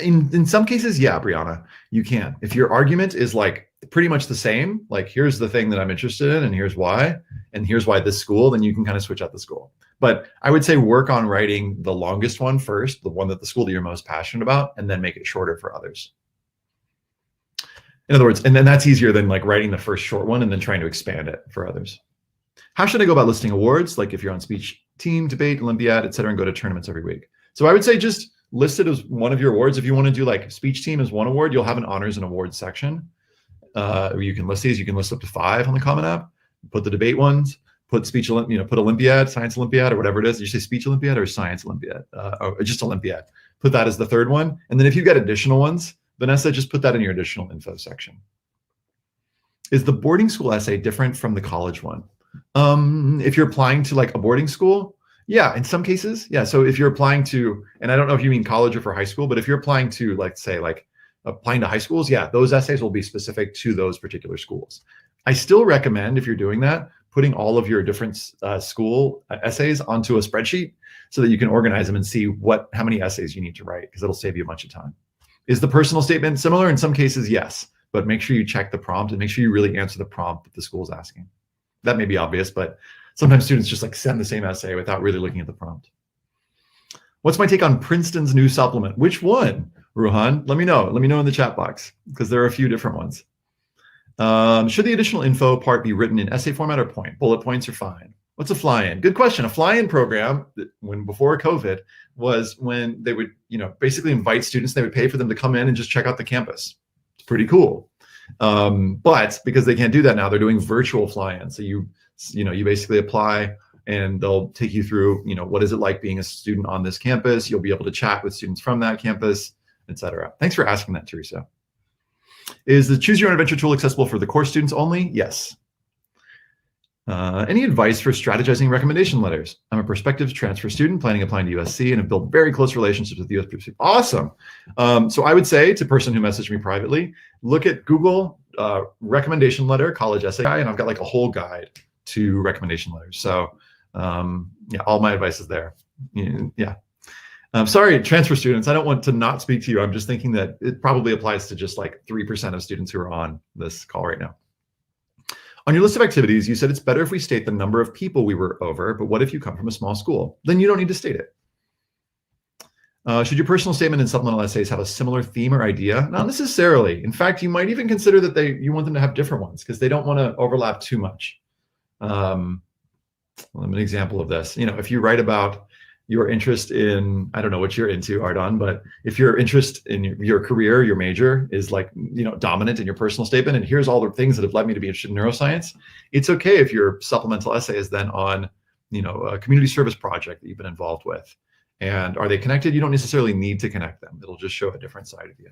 In some cases, yeah, Brianna, you can. If your argument is like pretty much the same, like here's the thing that I'm interested in and here's why this school, then you can kind of switch out the school. But I would say work on writing the longest one first, the one that the school that you're most passionate about, and then make it shorter for others. In other words, and then that's easier than like writing the first short one and then trying to expand it for others. How should I go about listing awards? Like if you're on speech team, debate, Olympiad, et cetera, and go to tournaments every week. So I would say just list it as one of your awards. If you want to do like speech team as one award, you'll have an honors and awards section. You can list these. You can list up to 5 on the Common App. Put the debate ones. Put speech, put Olympiad, science Olympiad, or whatever it is. Did you say speech Olympiad or science Olympiad? Or just Olympiad. Put that as the 3rd one. And then if you've got additional ones, Vanessa, just put that in your additional info section. Is the boarding school essay different from the college one? If you're applying to like a boarding school, yeah, in some cases, yeah. So if you're applying to, and I don't know if you mean college or for high school, but if you're applying to like, say like applying to high schools, yeah, those essays will be specific to those particular schools. I still recommend if you're doing that, putting all of your different school essays onto a spreadsheet so that you can organize them and see how many essays you need to write, because it'll save you a bunch of time. Is the personal statement similar? In some cases, yes, but make sure you check the prompt and make sure you really answer the prompt that the school's asking. That may be obvious, but sometimes students just like send the same essay without really looking at the prompt. What's my take on Princeton's new supplement? Which one, Ruhan? Let me know. Let me know in the chat box, because there are a few different ones. Should the additional info part be written in essay format or point? Bullet points are fine. What's a fly-in? Good question. A fly-in program, before COVID, was when they would, basically invite students. They would pay for them to come in and just check out the campus. It's pretty cool. But because they can't do that now, they're doing virtual fly-in. So you basically apply and they'll take you through, what is it like being a student on this campus? You'll be able to chat with students from that campus, et cetera. Thanks for asking that, Teresa. Is the Choose Your Own Adventure tool accessible for the course students only? Yes. Any advice for strategizing recommendation letters? I'm a prospective transfer student planning applying to USC and have built very close relationships with USC. Awesome. So I would say to person who messaged me privately, look at Google recommendation letter, college essay guide, and I've got like a whole guide to recommendation letters. So yeah, all my advice is there. Yeah. Sorry, transfer students, I don't want to not speak to you. I'm just thinking that it probably applies to just like 3% of students who are on this call right now. On your list of activities, you said it's better if we state the number of people we were over, but what if you come from a small school? Then you don't need to state it. Should your personal statement and supplemental essays have a similar theme or idea? Not necessarily. In fact, you might even consider that you want them to have different ones because they don't want to overlap too much. An example of this, if you write about your interest in, I don't know what you're into, Ardon, but if your interest in your career, your major is like, dominant in your personal statement, and here's all the things that have led me to be interested in neuroscience, it's okay if your supplemental essay is then on, a community service project that you've been involved with. And are they connected? You don't necessarily need to connect them. It'll just show a different side of you.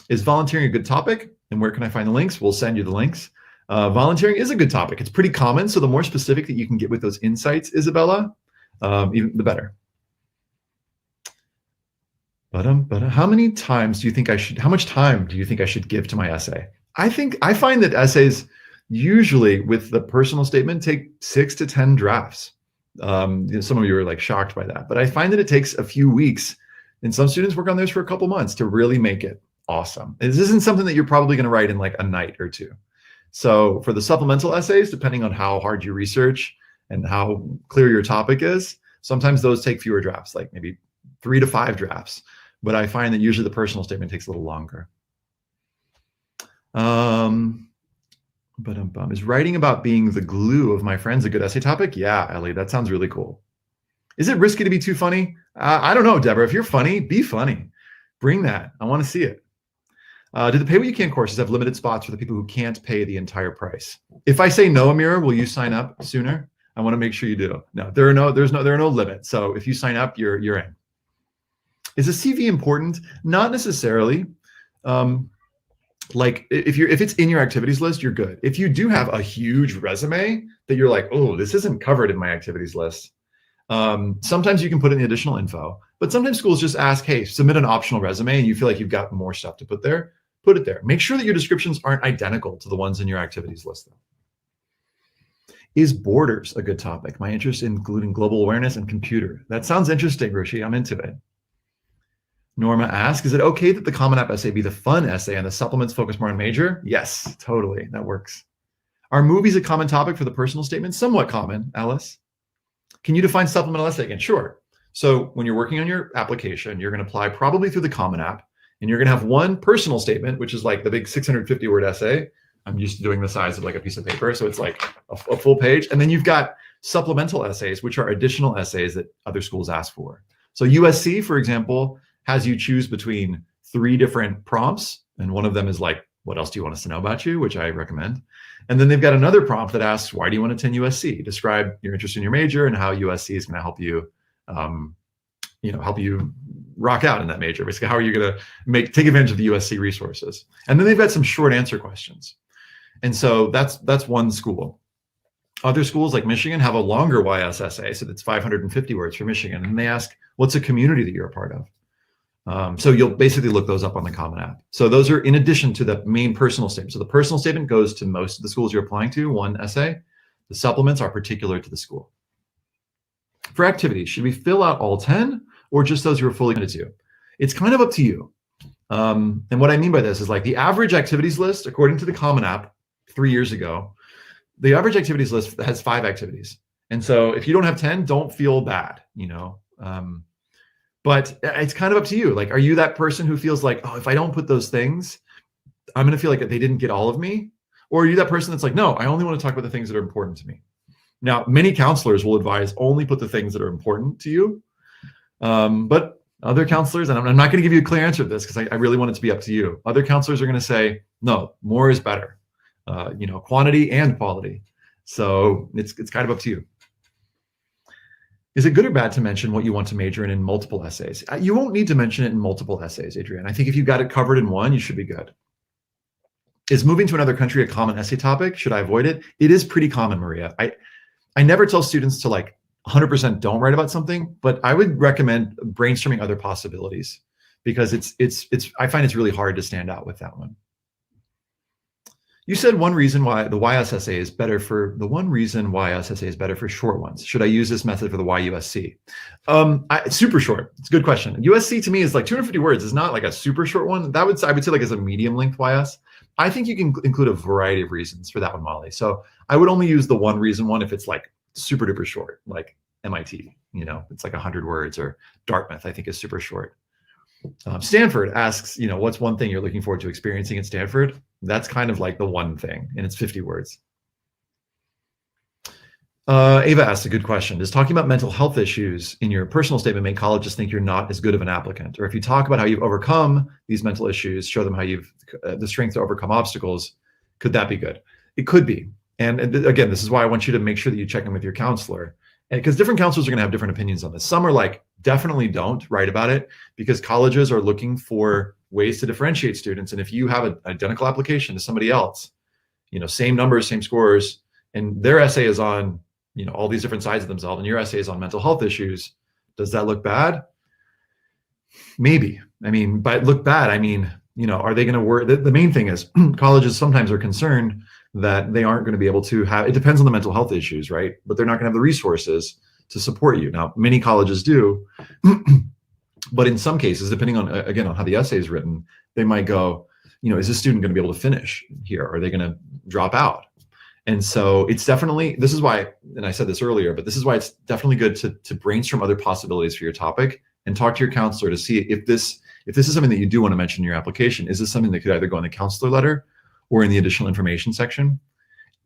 Is volunteering a good topic? And where can I find the links? We'll send you the links. Volunteering is a good topic. It's pretty common. So the more specific that you can get with those insights, Isabella, even the better. But how many times do you think how much time do you think I should give to my essay? I find that essays usually with the personal statement take 6 to 10 drafts. Some of you are like shocked by that, but I find that it takes a few weeks, and some students work on theirs for a couple months to really make it awesome. This isn't something that you're probably going to write in like a night or two. So for the supplemental essays, depending on how hard you research and how clear your topic is, sometimes those take fewer drafts, like maybe 3 to 5 drafts. But I find that usually the personal statement takes a little longer. Is writing about being the glue of my friends a good essay topic? Yeah, Ellie, that sounds really cool. Is it risky to be too funny? I don't know, Deborah. If you're funny, be funny. Bring that. I want to see it. Do the Pay What You Can courses have limited spots for the people who can't pay the entire price? If I say no, Amira, will you sign up sooner? I want to make sure you do. No, there are no limits. So if you sign up, you're in. Is a CV important? Not necessarily. Like if it's in your activities list, you're good. If you do have a huge resume that you're like, oh, this isn't covered in my activities list, sometimes you can put in the additional info. But sometimes schools just ask, hey, submit an optional resume, and you feel like you've got more stuff to put there. Put it there. Make sure that your descriptions aren't identical to the ones in your activities list, though. Is borders a good topic? My interest including global awareness and computer. That sounds interesting, Rishi. I'm into it. Norma asks, is it okay that the Common App essay be the fun essay and the supplements focus more on major? Yes, totally. That works. Are movies a common topic for the personal statement? Somewhat common, Alice. Can you define supplemental essay again? Sure. So when you're working on your application, you're going to apply probably through the Common App, and you're going to have one personal statement, which is like the big 650-word essay. I'm used to doing the size of like a piece of paper, so it's like a full page. And then you've got supplemental essays, which are additional essays that other schools ask for. So USC, for example, has you choose between 3 different prompts, and one of them is like, what else do you want us to know about you, which I recommend. And then they've got another prompt that asks, why do you want to attend USC? Describe your interest in your major and how USC is going to help you, help you rock out in that major. Basically, how are you going to take advantage of the USC resources? And then they've got some short answer questions. And so that's one school. Other schools like Michigan have a longer YS essay, so that's 550 words for Michigan. And they ask, what's a community that you're a part of? So you'll basically look those up on the Common App. So those are in addition to the main personal statement. So the personal statement goes to most of the schools you're applying to, one essay. The supplements are particular to the school. For activities, should we fill out all 10 or just those you're fully committed to? It's kind of up to you. And what I mean by this is like the average activities list, according to the Common App 3 years ago, the average activities list has 5 activities. And so if you don't have 10, don't feel bad, but it's kind of up to you. Like, are you that person who feels like, oh, if I don't put those things, I'm going to feel like they didn't get all of me? Or are you that person that's like, no, I only want to talk about the things that are important to me? Now, many counselors will advise only put the things that are important to you. But other counselors, and I'm not going to give you a clear answer to this because I really want it to be up to you. Other counselors are going to say, no, more is better, quantity and quality. So it's kind of up to you. Is it good or bad to mention what you want to major in multiple essays? You won't need to mention it in multiple essays, Adrienne. I think if you got it covered in one, you should be good. Is moving to another country a common essay topic? Should I avoid it? It is pretty common, Maria. I never tell students to like 100% don't write about something, but I would recommend brainstorming other possibilities because I find it's really hard to stand out with that one. You said one reason why the YS essay is better for short ones. Should I use this method for the YUSC? It's super short. It's a good question. USC to me is like 250 words. It's not like a super short one. I would say like it's a medium length YS. I think you can include a variety of reasons for that one, Molly. So I would only use the one reason one if it's like super duper short, like MIT, it's like 100 words, or Dartmouth, I think is super short. Stanford asks, what's one thing you're looking forward to experiencing at Stanford? That's kind of like the one thing, and it's 50 words. Ava asked a good question. Does talking about mental health issues in your personal statement make colleges think you're not as good of an applicant? Or if you talk about how you've overcome these mental issues, show them how you've the strength to overcome obstacles, could that be good? It could be. And again, this is why I want you to make sure that you check in with your counselor, because different counselors are going to have different opinions on this. Some are like, definitely don't write about it, because colleges are looking for ways to differentiate students. And if you have an identical application to somebody else, same numbers, same scores, and their essay is on, all these different sides of themselves, and your essay is on mental health issues. Does that look bad? Maybe. I mean, by look bad, I mean, are they going to work? The main thing is colleges sometimes are concerned that they aren't going to be able to have, it depends on the mental health issues, right? But they're not going to have the resources to support you. Now, many colleges do, but in some cases, depending on, again, on how the essay is written, they might go, is this student going to be able to finish here? Are they going to drop out? And so it's definitely, this is why, and I said this earlier, but this is why it's definitely good to brainstorm other possibilities for your topic and talk to your counselor to see if this is something that you do want to mention in your application. Is this something that could either go in the counselor letter or in the additional information section?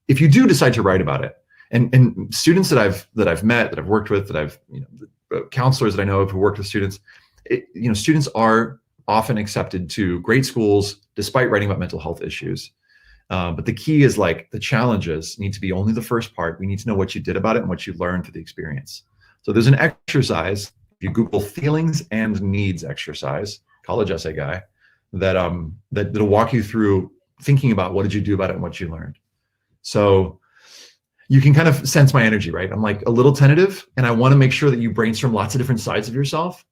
If you do decide to write about it, and students that I've met, that I've worked with, that I've, counselors that I know of who worked with students, students are often accepted to great schools despite writing about mental health issues. But the key is like the challenges need to be only the first part. We need to know what you did about it and what you learned through the experience. So there's an exercise, if you Google feelings and needs exercise, college essay guy, that'll walk you through thinking about what did you do about it and what you learned. So you can kind of sense my energy, right? I'm like a little tentative, and I want to make sure that you brainstorm lots of different sides of yourself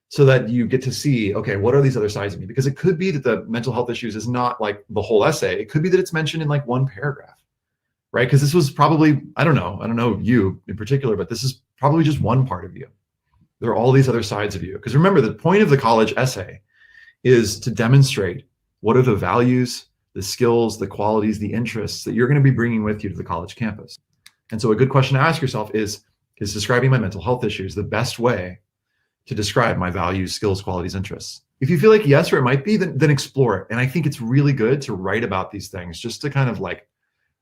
so that you get to see, okay, what are these other sides of me? Because it could be that the mental health issues is not like the whole essay. It could be that it's mentioned in like one paragraph, right? Because this was probably, I don't know you in particular, but this is probably just one part of you. There are all these other sides of you. Because remember, the point of the college essay is to demonstrate what are the values, the skills, the qualities, the interests that you're going to be bringing with you to the college campus. And so a good question to ask yourself is describing my mental health issues the best way to describe my values, skills, qualities, interests? If you feel like yes, or it might be, then explore it. And I think it's really good to write about these things just to kind of like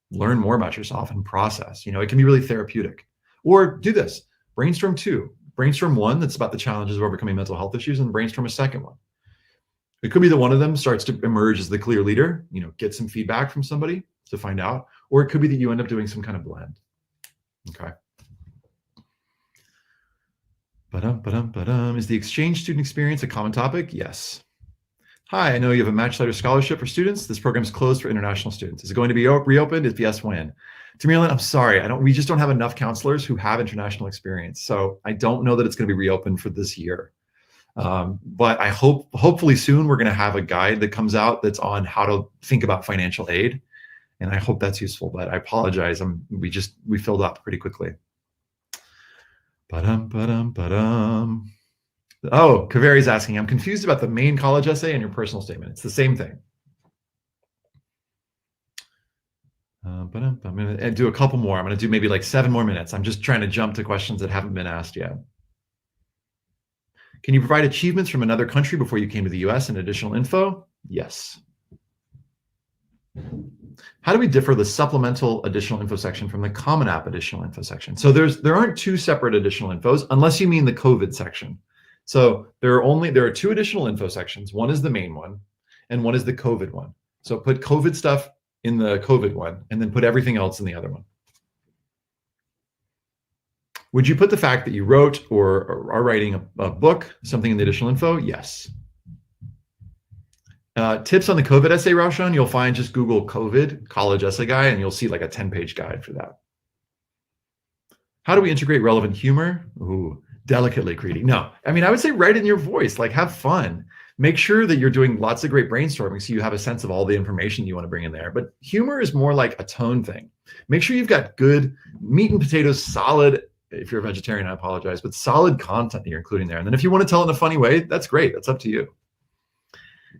learn more about yourself and process. It can be really therapeutic. Or do this, brainstorm two. Brainstorm one that's about the challenges of overcoming mental health issues, and brainstorm a second one. It could be that one of them starts to emerge as the clear leader, get some feedback from somebody to find out, or it could be that you end up doing some kind of blend. Okay. Is the exchange student experience a common topic? Yes. Hi, I know you have a Matchletter scholarship for students. This program is closed for international students. Is it going to be reopened? If yes, when? Tamirlan, I'm sorry, we just don't have enough counselors who have international experience. So I don't know that it's going to be reopened for this year. But I hopefully soon we're going to have a guide that comes out that's on how to think about financial aid. And I hope that's useful, but I apologize. We filled up pretty quickly. Oh, Kaveri's asking, I'm confused about the main college essay and your personal statement. It's the same thing. I'm going to do a couple more. I'm going to do maybe like 7 more minutes. I'm just trying to jump to questions that haven't been asked yet. Can you provide achievements from another country before you came to the US and additional info? Yes. How do we differ the supplemental additional info section from the Common App additional info section? So there aren't 2 separate additional infos unless you mean the COVID section. So there are 2 additional info sections. One is the main one and one is the COVID one. So put COVID stuff in the COVID one and then put everything else in the other one. Would you put the fact that you wrote or are writing a book, something in the additional info? Yes. Tips on the COVID essay, Raushan, you'll find just Google COVID college essay guy and you'll see like a 10-page guide for that. How do we integrate relevant humor? Ooh, delicately, Creedy. No, I would say write it in your voice, like have fun. Make sure that you're doing lots of great brainstorming so you have a sense of all the information you want to bring in there. But humor is more like a tone thing. Make sure you've got good meat and potatoes, solid, if you're a vegetarian, I apologize, but solid content that you're including there. And then if you want to tell it in a funny way, that's great. That's up to you.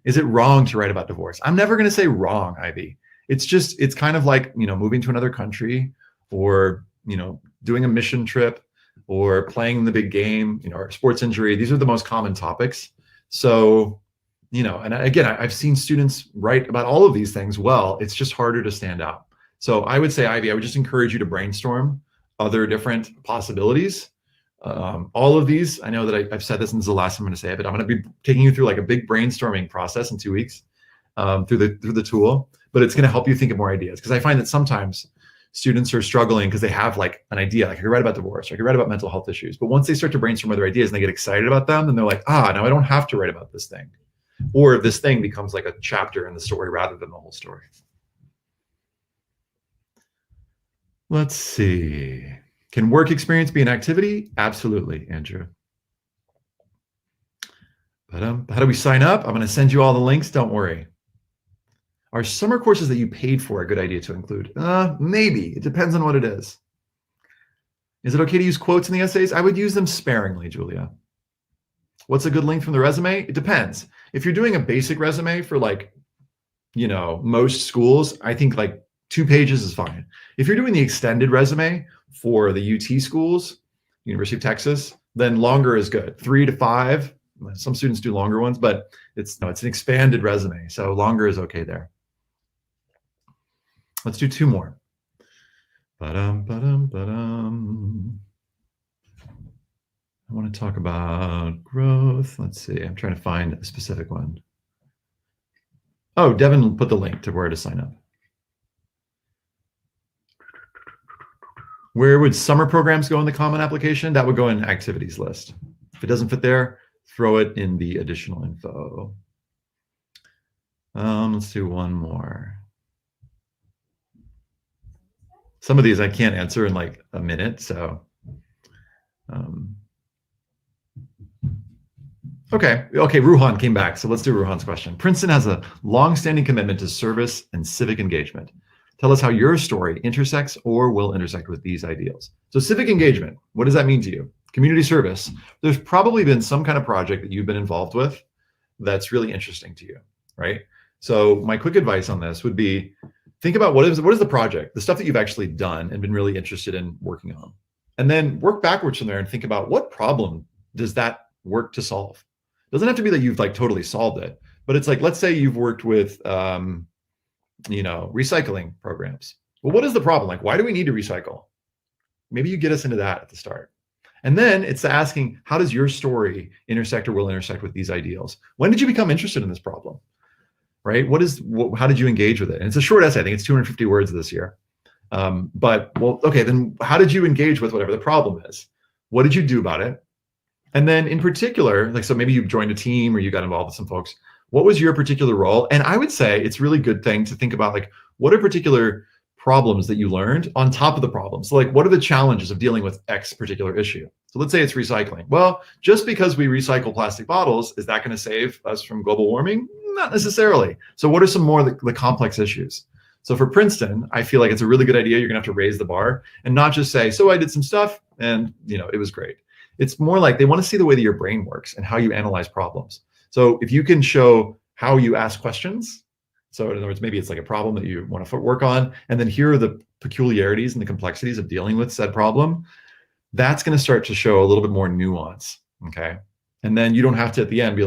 Is it wrong to write about divorce? I'm never going to say wrong, Ivy. It's kind of like, moving to another country or, doing a mission trip or playing the big game, or sports injury. These are the most common topics. So, and again, I've seen students write about all of these things well. It's just harder to stand out. So I would say, Ivy, I would just encourage you to brainstorm other different possibilities. All of these, I know that I've said this and this is the last time I'm going to say it, but I'm going to be taking you through like a big brainstorming process in 2 weeks through the tool, but it's going to help you think of more ideas. Because I find that sometimes students are struggling because they have like an idea, like I could write about divorce, or I could write about mental health issues. But once they start to brainstorm other ideas and they get excited about them, then they're like, now I don't have to write about this thing. Or this thing becomes like a chapter in the story rather than the whole story. Let's see. Can work experience be an activity? Absolutely, Andrew. But how do we sign up? I'm going to send you all the links. Don't worry. Are summer courses that you paid for a good idea to include? Maybe. It depends on what it is. Is it okay to use quotes in the essays? I would use them sparingly, Julia. What's a good length from the resume? It depends. If you're doing a basic resume for most schools, I think 2 pages is fine. If you're doing the extended resume for the UT schools, University of Texas, then longer is good. 3 to 5. Some students do longer ones, but it's an expanded resume, so longer is okay there. Let's do 2 more. I want to talk about growth. Let's see. I'm trying to find a specific one. Oh, Devin put the link to where to sign up. Where would summer programs go in the common application? That would go in activities list. If it doesn't fit there, throw it in the additional info. Let's do one more. Some of these I can't answer in a minute, so. Okay, Ruhan came back, so let's do Ruhan's question. Princeton has a long-standing commitment to service and civic engagement. Tell us how your story intersects or will intersect with these ideals. So civic engagement, what does that mean to you? Community service, there's probably been some kind of project that you've been involved with that's really interesting to you, right? So my quick advice on this would be, think about what is the project, the stuff that you've actually done and been really interested in working on. And then work backwards from there and think about what problem does that work to solve? It doesn't have to be that you've totally solved it, but it's let's say you've worked with recycling programs. Well, what is the problem? Why do we need to recycle? Maybe you get us into that at the start. And then it's asking, how does your story intersect or will intersect with these ideals? When did you become interested in this problem? Right? How did you engage with it? And it's a short essay. I think it's 250 words this year. Then how did you engage with whatever the problem is? What did you do about it? And then in particular, so maybe you joined a team or you got involved with some folks. What was your particular role? And I would say it's a really good thing to think about what are particular problems that you learned on top of the problems. So what are the challenges of dealing with X particular issue? So let's say it's recycling. Well, just because we recycle plastic bottles, is that going to save us from global warming? Not necessarily. So what are some more of the complex issues? So for Princeton, I feel like it's a really good idea. You're going to have to raise the bar and not just say, so I did some stuff and it was great. It's more they want to see the way that your brain works and how you analyze problems. So if you can show how you ask questions, so in other words, maybe it's a problem that you want to work on, and then here are the peculiarities and the complexities of dealing with said problem, that's going to start to show a little bit more nuance, okay? And then you don't have to at the end be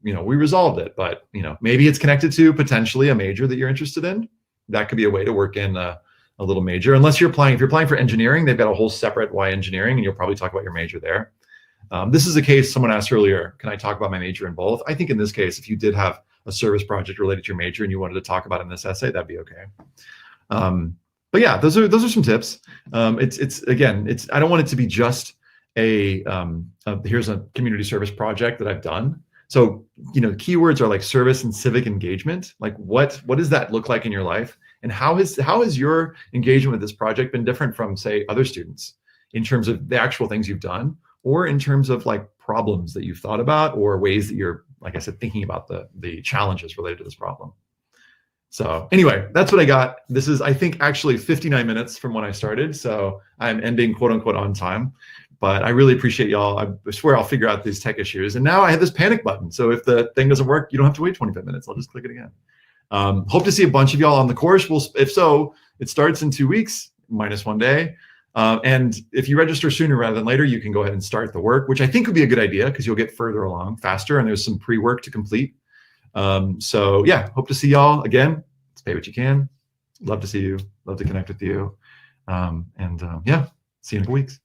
we resolved it, but maybe it's connected to potentially a major that you're interested in. That could be a way to work in a little major, unless if you're applying for engineering, they've got a whole separate Y engineering, and you'll probably talk about your major there. This is a case someone asked earlier, can I talk about my major in both? I think in this case, if you did have a service project related to your major and you wanted to talk about it in this essay, that'd be okay. But yeah, those are some tips. It's I don't want it to be just here's a community service project that I've done. So, keywords are service and civic engagement. What does that look like in your life? And how has your engagement with this project been different from, say, other students in terms of the actual things you've done, or in terms of problems that you've thought about, or ways that you're, like I said, thinking about the challenges related to this problem. So anyway, that's what I got. This is, I think, actually 59 minutes from when I started. So I'm ending quote unquote on time. But I really appreciate y'all. I swear I'll figure out these tech issues. And now I have this panic button. So if the thing doesn't work, you don't have to wait 25 minutes. I'll just click it again. Hope to see a bunch of y'all on the course. If so, it starts in 2 weeks, minus 1 day. And if you register sooner rather than later, you can go ahead and start the work, which I think would be a good idea because you'll get further along faster. And there's some pre-work to complete. So yeah, hope to see y'all again. Let's pay what you can. Love to see you. Love to connect with you. Yeah, see you in a couple weeks.